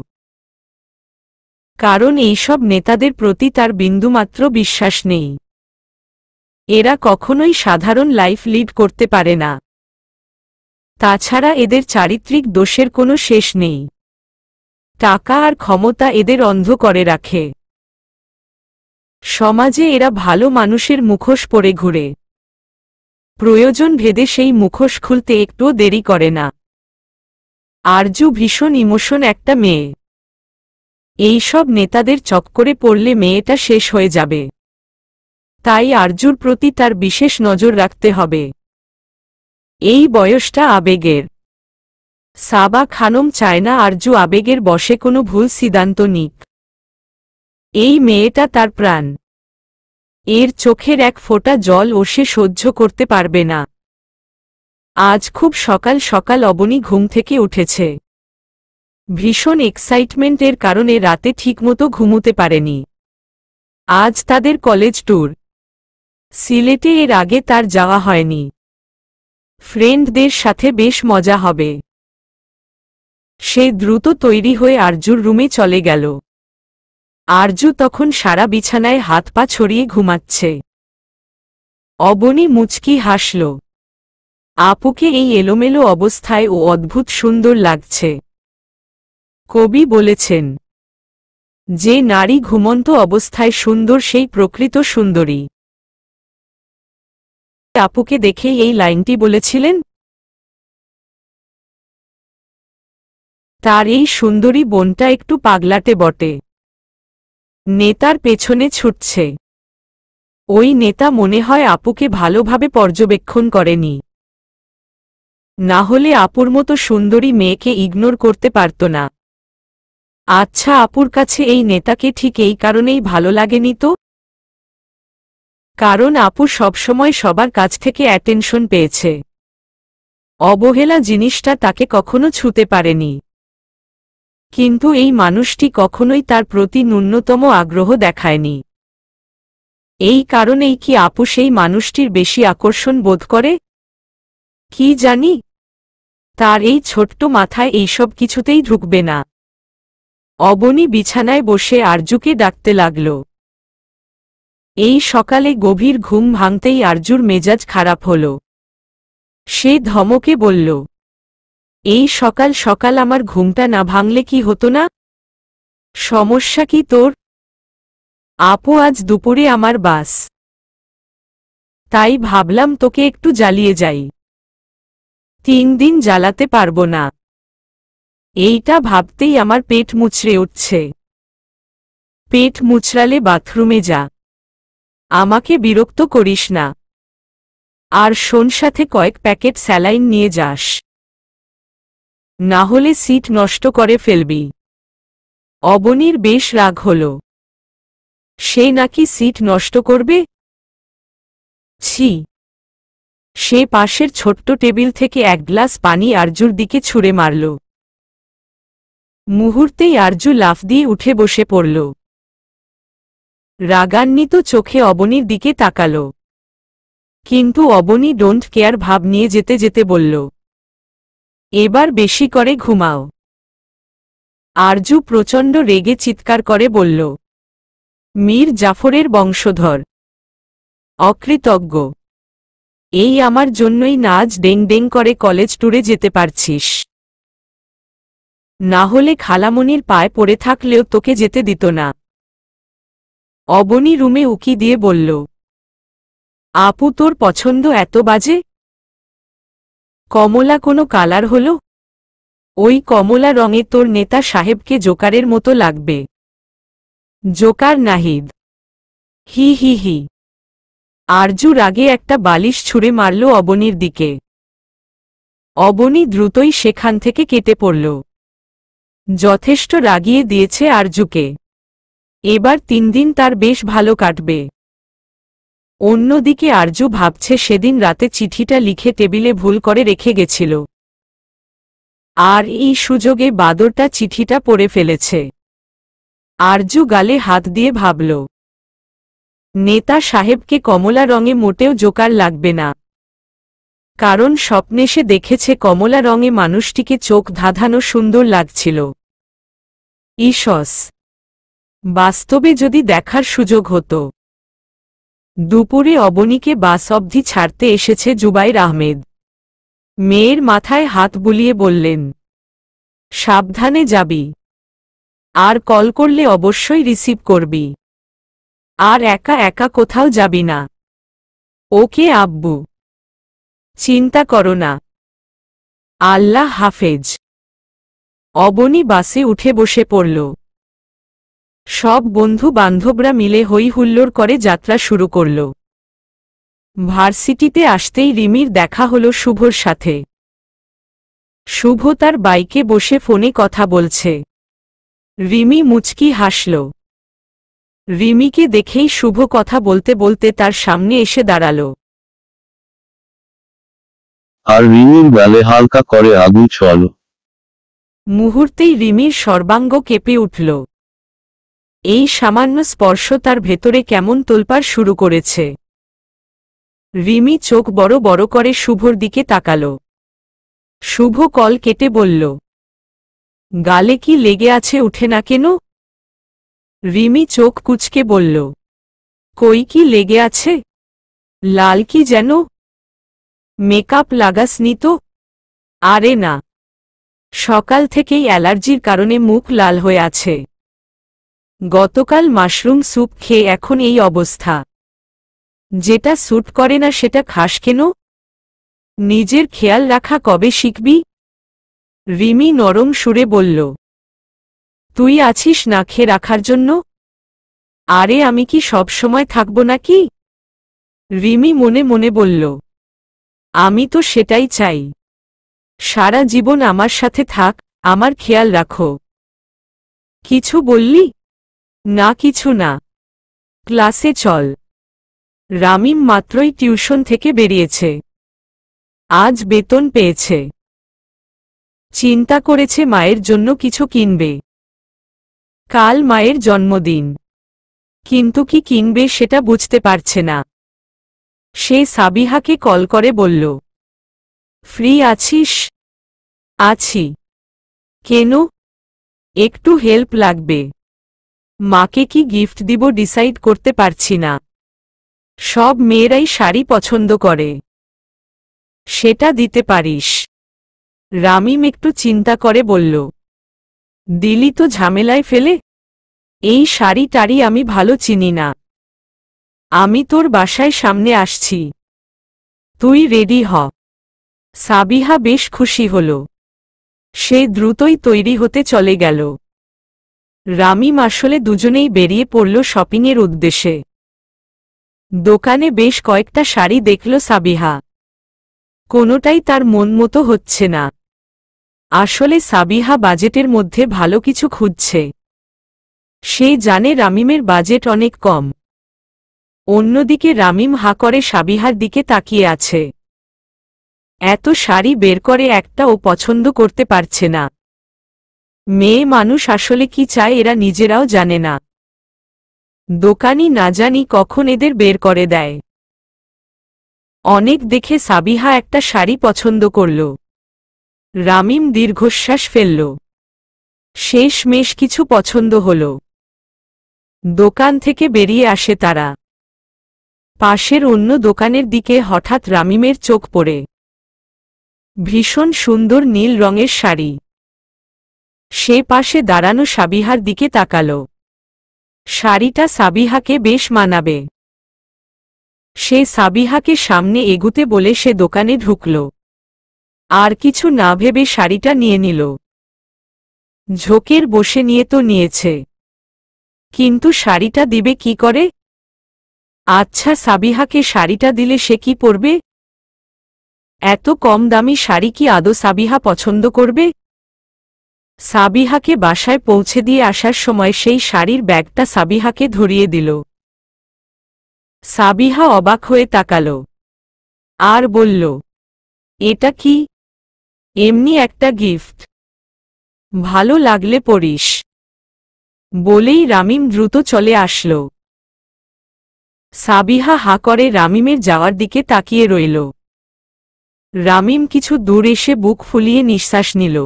কারণ এইসব নেতাদের প্রতি তার বিন্দুমাত্র বিশ্বাস নেই। এরা কখনোই সাধারণ লাইফ লিড করতে পারে না। তাছাড়া এদের চারিত্রিক দোষের কোনো শেষ নেই। টাকা আর ক্ষমতা এদের অন্ধ করে রাখে। সমাজে এরা ভালো মানুষের মুখোশ পরে ঘুরে। প্রয়োজন ভেদে সেই মুখোশ খুলতে একটুও দেরি করে না। আরজু ভীষণ ইমোশন একটা মেয়ে। এইসব নেতাদের চক্করে পড়লে মেয়েটা শেষ হয়ে যাবে। তাই আরজুর প্রতি তার বিশেষ নজর রাখতে হবে। এই বয়সটা আবেগের। সাবা খানম চায় না আরজু আবেগের বশে কোনো ভুল সিদ্ধান্ত নিক। এই মেয়েটা তার প্রাণ। এর চোখের এক ফোঁটা জল ও সে সহ্য করতে পারবে না। আজ খুব সকাল সকাল অবনী ঘুম থেকে উঠেছে। ভীষণ এক্সাইটমেন্টের কারণে রাতে ঠিকমতো ঘুমোতে পারেনি। আজ তাদের কলেজ ট্যুর। সিলেটে এর আগে তার যাওয়া হয়নি। ফ্রেন্ডদের সাথে বেশ মজা হবে। সে দ্রুত তৈরি হয়ে আরজুর রুমে চলে গেল। আরজু তখন সারা বিছানায় হাত পা ছড়িয়ে ঘুমাচ্ছে। অবনী মুচকি হাসল। আপুকে এই এলোমেলো অবস্থায় ও অদ্ভুত সুন্দর লাগছে। কবি বলেছেন, যে নারী ঘুমন্ত অবস্থায় সুন্দর সেই প্রকৃত সুন্দরী। আপুকে দেখেই এই লাইনটি বলেছিলেন। তার এই সুন্দরী বোনটা একটু পাগলাটে বটে। নেতার পেছনে ছুটছে। ওই নেতা মনে হয় আপুকে ভালোভাবে পর্যবেক্ষণ করেনি। না হলে আপুর মতো সুন্দরী মেয়েকে ইগনোর করতে পারত না। আচ্ছা, আপুর কাছে এই নেতাকে ঠিক এই কারণেই ভালো লাগেনি তো? কারণ আপু সবসময় সবার কাছ থেকে অ্যাটেনশন পেয়েছে। অবহেলা জিনিসটা তাকে কখনো ছুঁতে পারেনি। কিন্তু এই মানুষটি কখনোই তার প্রতি ন্যূনতম আগ্রহ দেখায়নি। এই কারণেই কি আপু সেই মানুষটির বেশি আকর্ষণ বোধ করে? কি জানি। তার এই ছোট্ট মাথায় এইসব কিছুতেই ঢুকবে না। অবনী বিছানায় বসে আরজুকে ডাকতে লাগল। এই সকালে গভীর ঘুম ভাঙতেই আরজুর মেজাজ খারাপ হল। সে ধমকে বলল, এই সকাল সকাল আমার ঘুমটা না ভাঙলে কি হতো না? সমস্যা কি তোর? আপু আজ দুপুরে আমার বাস, তাই ভাবলাম তোকে একটু জ্বালিয়ে যাই। 3 দিন জ্বালাতে পারবো না। এইটা ভাবতেই আমার পেট মুচড়ে উঠছে। পেট মুচড়ালে বাথরুমে যা, আমাকে বিরক্ত করিস না। আর শোন, সাথে কয়েক প্যাকেট স্যালাইন নিয়ে যাস, না হলে সিট নষ্ট করে ফেলবি। অবনীর বেশ রাগ হল। সে নাকি সিট নষ্ট করবে? ছি। সে পাশের ছোট্ট টেবিল থেকে এক গ্লাস পানি আরজুর দিকে ছুঁড়ে মারল। মুহূর্তেই আরজু লাফ দিয়ে উঠে বসে পড়ল। রাগান্বিত চোখে অবনীর দিকে তাকাল। কিন্তু অবনী ডোন্ট কেয়ার ভাব নিয়ে যেতে যেতে বলল, এবার বেশি করে ঘুমাও। আরজু প্রচণ্ড রেগে চিৎকার করে বলল, মীর জাফরের বংশধর, অকৃতজ্ঞ। এই আমার জন্যই না আজ ডেং ডেং করে কলেজ ট্যুরে যেতে পারছিস। না হলে খালামণির পায়ে পড়ে থাকলেও তোকে যেতে দিত না। অবনী রুমে উকি দিয়ে বলল, আপু তোর পছন্দ এত বাজে? কমলা কোনো কালার হলো? ওই কমলা রঙে তোর নেতা সাহেবকে জোকারের মতো লাগবে। জোকার নাহিদ। হি হি হি। আরজু রাগে একটা বালিশ ছুঁড়ে মারল অবনীর দিকে। অবনী দ্রুতই সেখান থেকে কেটে পড়ল। যথেষ্ট রাগিয়ে দিয়েছে আরজুকে। এবার 3 দিন তার বেশ ভালো কাটবে। অন্যদিকে আরজু ভাবছে সেদিন রাতে চিঠিটা লিখে টেবিলে ভুল করে রেখে গেছিল, আর এই সুযোগে বাদরটা চিঠিটা পড়ে ফেলেছে। আরজু গালে হাত দিয়ে ভাবল, নেতা সাহেবকে কমলা রঙে মোটেও জোকার লাগবে না। কারণ স্বপ্নে সে দেখেছে কমলা রঙে মানুষটিকে চোখ ধাঁধানো সুন্দর লাগছিল। ইসস, বাস্তবে যদি দেখার সুযোগ হতো। দুপুরে অবনীকে বাস অবধি ছাড়তে এসেছে জুবাইর আহমেদ। মেয়ের মাথায় হাত বুলিয়ে বললেন, সাবধানে যাবি, আর কল করলে অবশ্যই রিসিভ করবি, আর একা একা কোথাও যাবি না। ওকে আব্বু। চিন্তা করো না। আল্লাহ হাফেজ। অবনী বাসে উঠে বসে পড়ল। সব বন্ধু বান্ধবরা মিলে হই হুল্লোড় করে যাত্রা শুরু করল। ভার্সিটিতে আসতেই রিমির দেখা হলো শুভর সাথে। শুভ তার বাইকে বসে ফোনে কথা বলছে। রিমি মুচকি হাসল। রিমিকে দেখেই শুভ কথা বলতে বলতে তার সামনে এসে দাঁড়াল। আর রিমির গালে হালকা করে আগুন ছোঁয়াল। মুহূর্তেই রিমির সর্বাঙ্গ কেঁপে উঠল। এই সামান্য স্পর্শ তার ভেতরে কেমন তোলপাড় শুরু করেছে। রিমি চোখ বড় বড় করে শুভর দিকে তাকাল। শুভ কল কেটে বলল, গালে কি লেগে আছে, উঠে না কেন? রিমি চোখ কুঁচকে বলল, কই কি লেগে আছে? লাল কি যেন? মেকআপ লাগাসনি তো? আরে না, সকাল থেকেই অ্যালার্জির কারণে মুখ লাল হয়ে আছে। গতকাল মাশরুম স্যুপ খেয়ে এখন এই অবস্থা। যেটা স্যুট করে না সেটা খাস কেন? নিজের খেয়াল রাখা কবে শিখবি? রিমি নরম সুরে বলল, তুই আছিস না খেয়ে রাখার জন্য? আরে আমি কি সব সময় থাকব নাকি? রিমি মনে মনে বলল, আমি তো সেটাই চাই, সারা জীবন আমার সাথে থাক, আমার খেয়াল রাখো। কিছু বললি? না কিছু না। ক্লাসে চল। রামিম মাত্রই টিউশন থেকে বেরিয়েছে। আজ বেতন পেয়েছে। চিন্তা করেছে মায়ের জন্য কিছু কিনবে। কাল মায়ের জন্মদিন, কিন্তু কি কিনবে সেটা বুঝতে পারছে না। সে সাবিহাকে কল করে বলল, ফ্রি আছিস? আছি। কেন? একটু হেল্প লাগবে। মাকে কি গিফট দিব ডিসাইড করতে পারছি না। সব মেয়েরাই শাড়ি পছন্দ করে। সেটা দিতে পারিস। রামিম একটু চিন্তা করে বলল, দিলি তো ঝামেলায় ফেলে। এই শাড়ি টাড়ি আমি ভালো চিনি না। আমি তোর বাসায় সামনে আসছি, তুই রেডি হ। সাবিহা বেশ খুশি হল। সে দ্রুতই তৈরি হতে চলে গেল। রামিম আসলে দুজনেই বেরিয়ে পড়ল শপিংয়ের উদ্দেশ্যে। দোকানে বেশ কয়েকটা শাড়ি দেখল সাবিহা। কোনোটাই তার মন মতো হচ্ছে না। আসলে সাবিহা বাজেটের মধ্যে ভালো কিছু খুঁজছে। সে জানে রামিমের বাজেট অনেক কম। অন্যদিকে রামিম হা করে সাবিহার দিকে তাকিয়ে আছে। এত শাড়ি বের করে একটাও পছন্দ করতে পারছে না। মেয়ে মানুষ আসলে কি চায় এরা নিজেরাও জানে না। দোকানি না জানি কখন এদের বের করে দেয়। অনেক দেখে সাবিহা একটা শাড়ি পছন্দ করল। রামিম দীর্ঘশ্বাস ফেলল। শেষমেশ কিছু পছন্দ হল। দোকান থেকে বেরিয়ে আসে তারা। পাশের অন্য দোকানের দিকে হঠাৎ রামিমের চোখ পড়ে। ভীষণ সুন্দর নীল রঙের শাড়ি। সে পাশে দাঁড়ানো সাবিহার দিকে তাকাল। শাড়িটা সাবিহাকে বেশ মানাবে। সে সাবিহাকে সামনে এগুতে বলে সে দোকানে ঢুকল। আর কিছু না ভেবে শাড়িটা নিয়ে নিল। ঝোঁকের বসে নিয়ে তো নিয়েছে, কিন্তু শাড়িটা দিবে কি করে? আচ্ছা, সাবিহাকে শাড়িটা দিলে সে কি পরবে? এত কম দামি শাড়ি কি আদৌ সাবিহা পছন্দ করবে? সাবিহাকে বাসায় পৌঁছে দিয়ে আসার সময় সেই শাড়ির ব্যাগটা সাবিহাকে ধরিয়ে দিল। সাবিহা অবাক হয়ে তাকাল আর বলল, এটা কি? এমনি একটা গিফট, ভালো লাগলে পরিস। বলেই রামিম দ্রুত চলে আসল। সাবিহা হা করে রামিমের যাওয়ার দিকে তাকিয়ে রইল। রামিম কিছু দূর এসে বুক ফুলিয়ে নিঃশ্বাস নিল।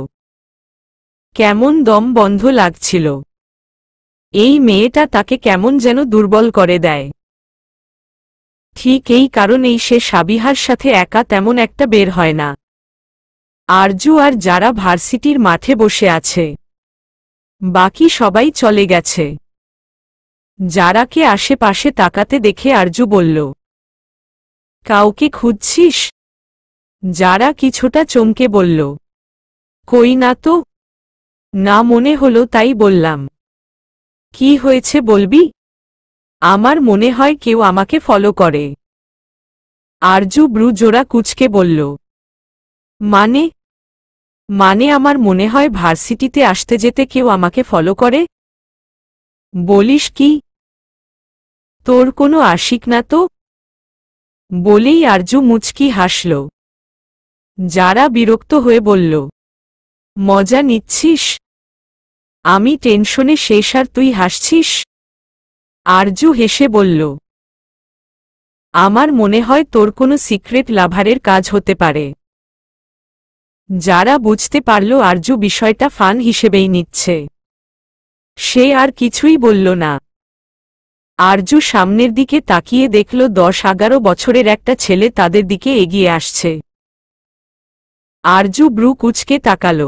কেমন দম বন্ধ লাগছিল। এই মেয়েটা তাকে কেমন যেন দুর্বল করে দেয়। ঠিক এই কারণেই সে সাবিহার সাথে একা তেমন একটা বের হয় না। আরজু আর যারা ভার্সিটির মাঠে বসে আছে। বাকি সবাই চলে গেছে। যারাকে আশেপাশে তাকাতে দেখে আরজু বলল, কাউকে খুঁজছিস? যারা কিছুটা চমকে বলল, কই না তো। না মনে হলো তাই বললাম। কি হয়েছে বলবি? আমার মনে হয় কেউ আমাকে ফলো করে। আরজু ব্রু জোড়া কুঁচকে বলল, মানে? মানে আমার মনে হয় ভার্সিটিতে আসতে যেতে কেউ আমাকে ফলো করে। বলিস কি? তোর কোনো আশিক না তো? বলেই আরজু মুচকি হাসল। যারা বিরক্ত হয়ে বলল, মজা নিচ্ছিস? আমি টেনশনে শেষ আর তুই হাসছিস? আরজু হেসে বলল, আমার মনে হয় তোর কোনো সিক্রেট লাভারের কাজ হতে পারে। যারা বুঝতে পারল আরজু বিষয়টা ফান হিসেবেই নিচ্ছে, সে আর কিছুই বলল না। আরজু সামনের দিকে তাকিয়ে দেখল 10-11 বছরের একটা ছেলে তাদের দিকে এগিয়ে আসছে। আরজু ব্রু কুঁচকে তাকাল।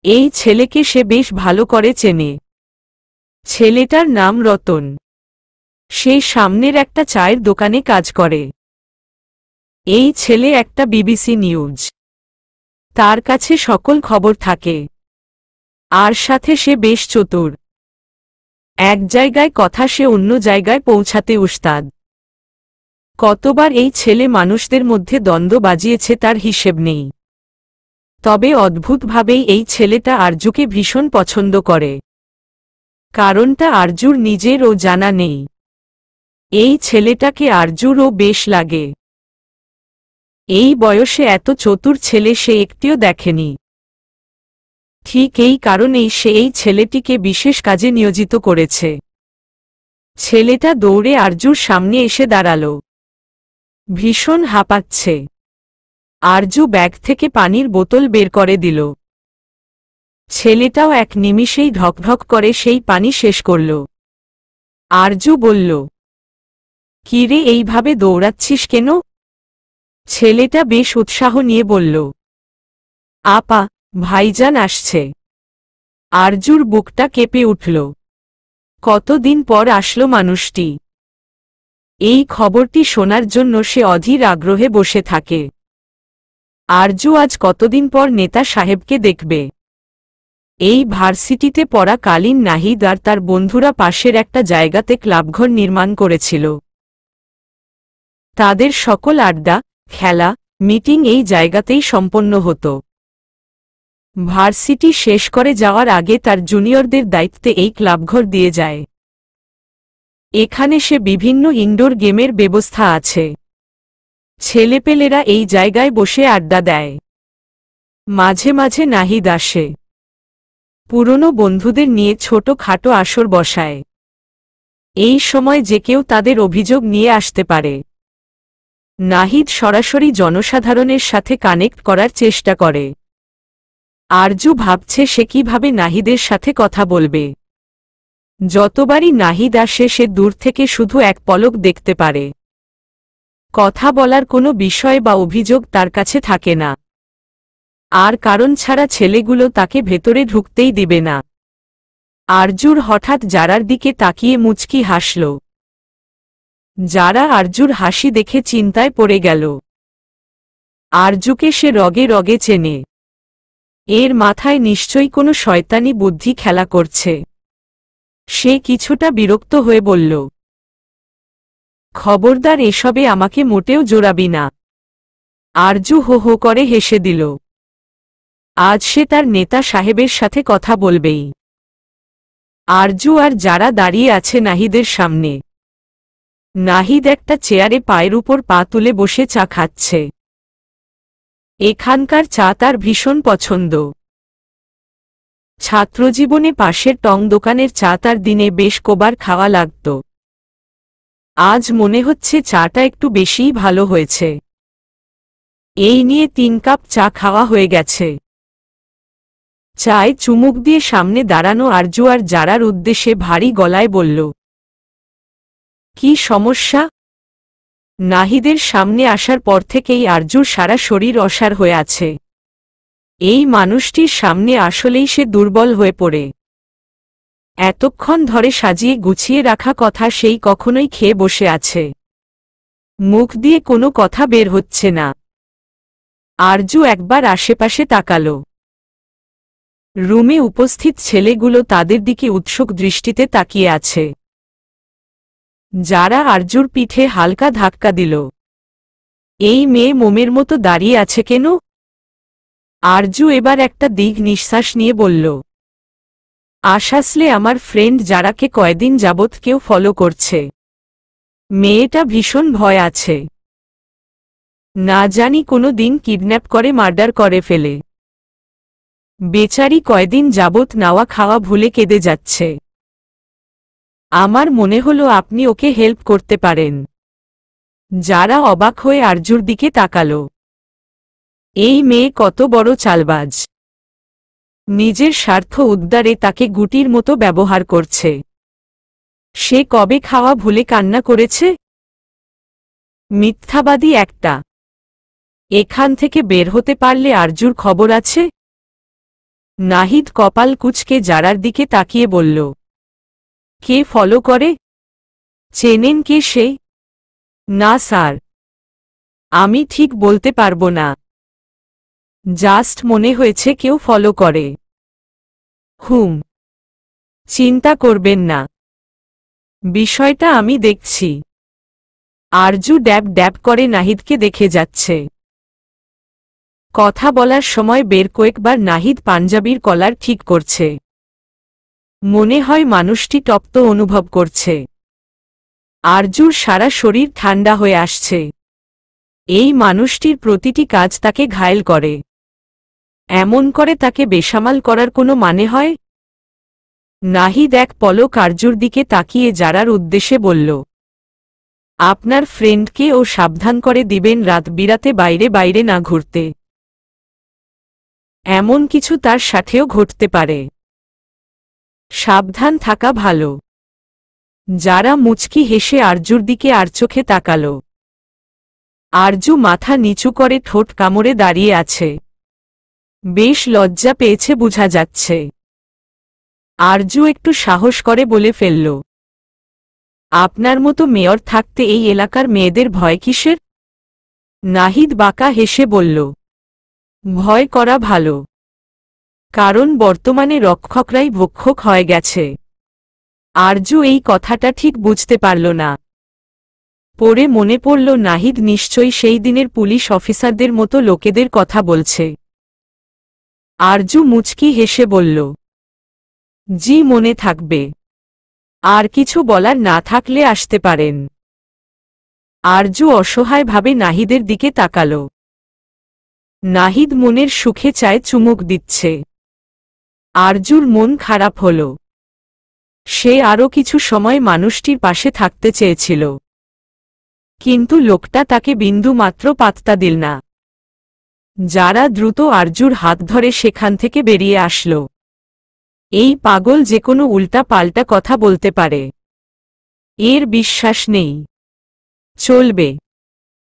এই ছেলেকে সে বেশ ভালো করে চেনে। ছেলেটার নাম রতন। সে সামনের একটা চায়ের দোকানে কাজ করে। এই ছেলে একটা বিবিসি নিউজ, তার কাছে সকল খবর থাকে। আর সাথে সে বেশ চতুর। এক জায়গায় কথা সে অন্য জায়গায় পৌঁছাতে উস্তাদ। কতবার এই ছেলে মানুষদের মধ্যে দ্বন্দ্ব বাজিয়েছে তার হিসেব নেই। তবে অদ্ভুতভাবেই এই ছেলেটা আরজুকে ভীষণ পছন্দ করে। কারণটা আরজুর নিজেরও জানা নেই। এই ছেলেটাকে আরজুরও বেশ লাগে। এই বয়সে এত চতুর ছেলে সে একটিও দেখেনি। ঠিক এই কারণেই সে এই ছেলেটিকে বিশেষ কাজে নিয়োজিত করেছে। ছেলেটা দৌড়ে আরজুর সামনে এসে দাঁড়াল। ভীষণ হাঁপাচ্ছে। আরজু ব্যাগ থেকে পানির বোতল বের করে দিল। ছেলেটাও এক নিমিষেই ঢকঢক করে সেই পানি শেষ করল। আরজু বলল, কিরে এইভাবে দৌড়াচ্ছিস কেন? ছেলেটা বেশ উৎসাহ নিয়ে বলল, আপা, ভাইজান আসছে। আরজুর বুকটা কেঁপে উঠল। কতদিন পর আসলো মানুষটি। এই খবরটি শোনার জন্য সে অধীর আগ্রহে বসে থাকে। আরজু আজ কতদিন পর নেতা সাহেবকে দেখবে। এই ভার্সিটিতে পড়া কালীন নাহিদ আর তার বন্ধুরা পাশের একটা জায়গাতে ক্লাবঘর নির্মাণ করেছিল। তাদের সকল আড্ডা, খেলা, মিটিং এই জায়গাতেই সম্পন্ন হতো। ভার্সিটি শেষ করে যাওয়ার আগে তার জুনিয়রদের দায়িত্বে এই ক্লাবঘর দিয়ে যায়। এখানে সে বিভিন্ন ইনডোর গেমের ব্যবস্থা আছে। ছেলেপেলেরা এই জায়গায় বসে আড্ডা দেয়। মাঝে মাঝে নাহিদ আসে। পুরনো বন্ধুদের নিয়ে ছোটখাটো আসর বসায়। এই সময় যে কেউ তাদের অভিযোগ নিয়ে আসতে পারে। নাহিদ সরাসরি জনসাধারণের সাথে কানেক্ট করার চেষ্টা করে। আরজু ভাবছে সে কিভাবে নাহিদের সাথে কথা বলবে। যতবারই নাহিদ আসে সে দূর থেকে শুধু এক পলক দেখতে পারে। কথা বলার কোনো বিষয় বা অভিযোগ তার কাছে থাকে না। আর কারণ ছাড়া ছেলেগুলো তাকে ভেতরে ঢুকতেই দিবে না। আরজুর হঠাৎ যারার দিকে তাকিয়ে মুচকি হাসল। যারা আরজুর হাসি দেখে চিন্তায় পড়ে গেল। আরজুকে সে রগে রগে চেনে। এর মাথায় নিশ্চয়ই কোনো শয়তানি বুদ্ধি খেলা করছে। সে কিছুটা বিরক্ত হয়ে বলল, খবরদার এসবে আমাকে মোটেও জোরাবি না। আরজু হো হো করে হেসে দিল। আজ সে তার নেতা সাহেবের সাথে কথা বলবেই। আরজু আর যারা দাঁড়িয়ে আছে নাহিদের সামনে। নাহিদ একটা চেয়ারে পায়ের উপর পা তুলে বসে চা খাচ্ছে। এখানকার চা তার ভীষণ পছন্দ। ছাত্রজীবনে পাশের টং দোকানের চা তার দিনে বেশ কবার খাওয়া লাগত। আজ মনে হচ্ছে চাটা একটু বেশিই ভালো হয়েছে। এই নিয়ে 3 কাপ চা খাওয়া হয়ে গেছে। চায় চুমুক দিয়ে সামনে দাঁড়ানো আরজু আর যারার উদ্দেশ্যে ভারী গলায় বলল, কি সমস্যা? নাহিদের সামনে আসার পর থেকেই আরজুর সারা শরীর অসাড় হয়ে আছে। এই মানুষটির সামনে আসলেই সে দুর্বল হয়ে পড়ে। এতক্ষণ ধরে সাজিয়ে গুছিয়ে রাখা কথা সেই কখনোই খেয়ে বসে আছে। মুখ দিয়ে কোনো কথা বের হচ্ছে না। আরজু একবার আশেপাশে তাকাল। রুমে উপস্থিত ছেলেগুলো তাদের দিকে উৎসুক দৃষ্টিতে তাকিয়ে আছে। যারা আরজুর পিঠে হালকা ধাক্কা দিল। এই মেয়ে মোমের মতো দাঁড়িয়ে আছে কেন? আরজু এবার একটা দীর্ঘ নিঃশ্বাস নিয়ে বলল, আসলে আমার ফ্রেন্ড যারাকে কয়দিন যাবৎ কেউ ফলো করছে। মেয়েটা ভীষণ ভয় আছে। না জানি কোনো দিন কিডন্যাপ করে মার্ডার করে ফেলে। বেচারি কয়দিন যাবৎ নাওয়া খাওয়া ভুলে কেঁদে যাচ্ছে। আমার মনে হলো আপনি ওকে হেল্প করতে পারেন। যারা অবাক হয়ে আরজুর দিকে তাকালো। এই মেয়ে কত বড় চালবাজ! নিজের স্বার্থ উদ্ধারে তাকে গুটির মতো ব্যবহার করছে। সে কবে খাওয়া ভুলে কান্না করেছে? মিথ্যাবাদী একটা! এখান থেকে বের হতে পারলে আরজুর খবর আছে। নাহিদ কপাল কুঁচকে জারার দিকে তাকিয়ে বলল, কে ফলো করে? চেনেন কে সে? না স্যার, আমি ঠিক বলতে পারবো না। জাস্ট মনে হয়েছে কেউ ফলো করে। চিন্তা করবেন না, বিষয়টা আমি দেখছি। আরজু ড্যাব ড্যাব করে নাহিদকে দেখে যাচ্ছে। কথা বলার সময় বের কয়েকবার নাহিদ পাঞ্জাবির কলার ঠিক করছে। মনে হয় মানুষটি তপ্ত অনুভব করছে। আরজুর সারা শরীর ঠান্ডা হয়ে আসছে। এই মানুষটির প্রতিটি কাজ তাকে ঘায়েল করে। এমন করে তাকে বেসামাল করার কোনো মানে হয়? নাহিদ এক পলক আরজুর দিকে তাকিয়ে জারার উদ্দেশ্যে বলল, আপনার ফ্রেন্ডকে ও সাবধান করে দিবেন রাত বিরাতে বাইরে বাইরে না ঘুরতে। এমন কিছু তার সাথেও ঘটতে পারে। সাবধান থাকা ভালো। যারা মুচকি হেসে আরজুর দিকে আর চোখে তাকাল। আরজু মাথা নিচু করে ঠোঁট কামড়ে দাঁড়িয়ে আছে। বেশ লজ্জা পেয়েছে বোঝা যাচ্ছে। আরজু একটু সাহস করে বলে ফেলল, আপনার মতো মেয়র থাকতে এই এলাকার মেয়েদের ভয় কিসের? নাহিদ বাঁকা হেসে বলল, ভয় করা ভালো, কারণ বর্তমানে রক্ষকরাই ভক্ষক হয়ে গেছে। আরজু এই কথাটা ঠিক বুঝতে পারল না। পরে মনে পড়ল নাহিদ নিশ্চয়ই সেই দিনের পুলিশ অফিসারদের মতো লোকেদের কথা বলছে। আরজু মুচকি হেসে বলল, জি মনে থাকবে। আর কিছু বলার না থাকলে আসতে পারেন। আরজু অসহায়ভাবে নাহিদের দিকে তাকাল। নাহিদ মনের সুখে চায় চুমুক দিচ্ছে। আরজুর মন খারাপ হল। সে আরও কিছু সময় মানুষটির পাশে থাকতে চেয়েছিল, কিন্তু লোকটা তাকে বিন্দু মাত্র পাত্তা দিল না। যারা দ্রুত আরজুর হাত ধরে সেখান থেকে বেরিয়ে আসল। এই পাগল যে কোনো উল্টা পাল্টা কথা বলতে পারে, এর বিশ্বাস নেই। চলবে।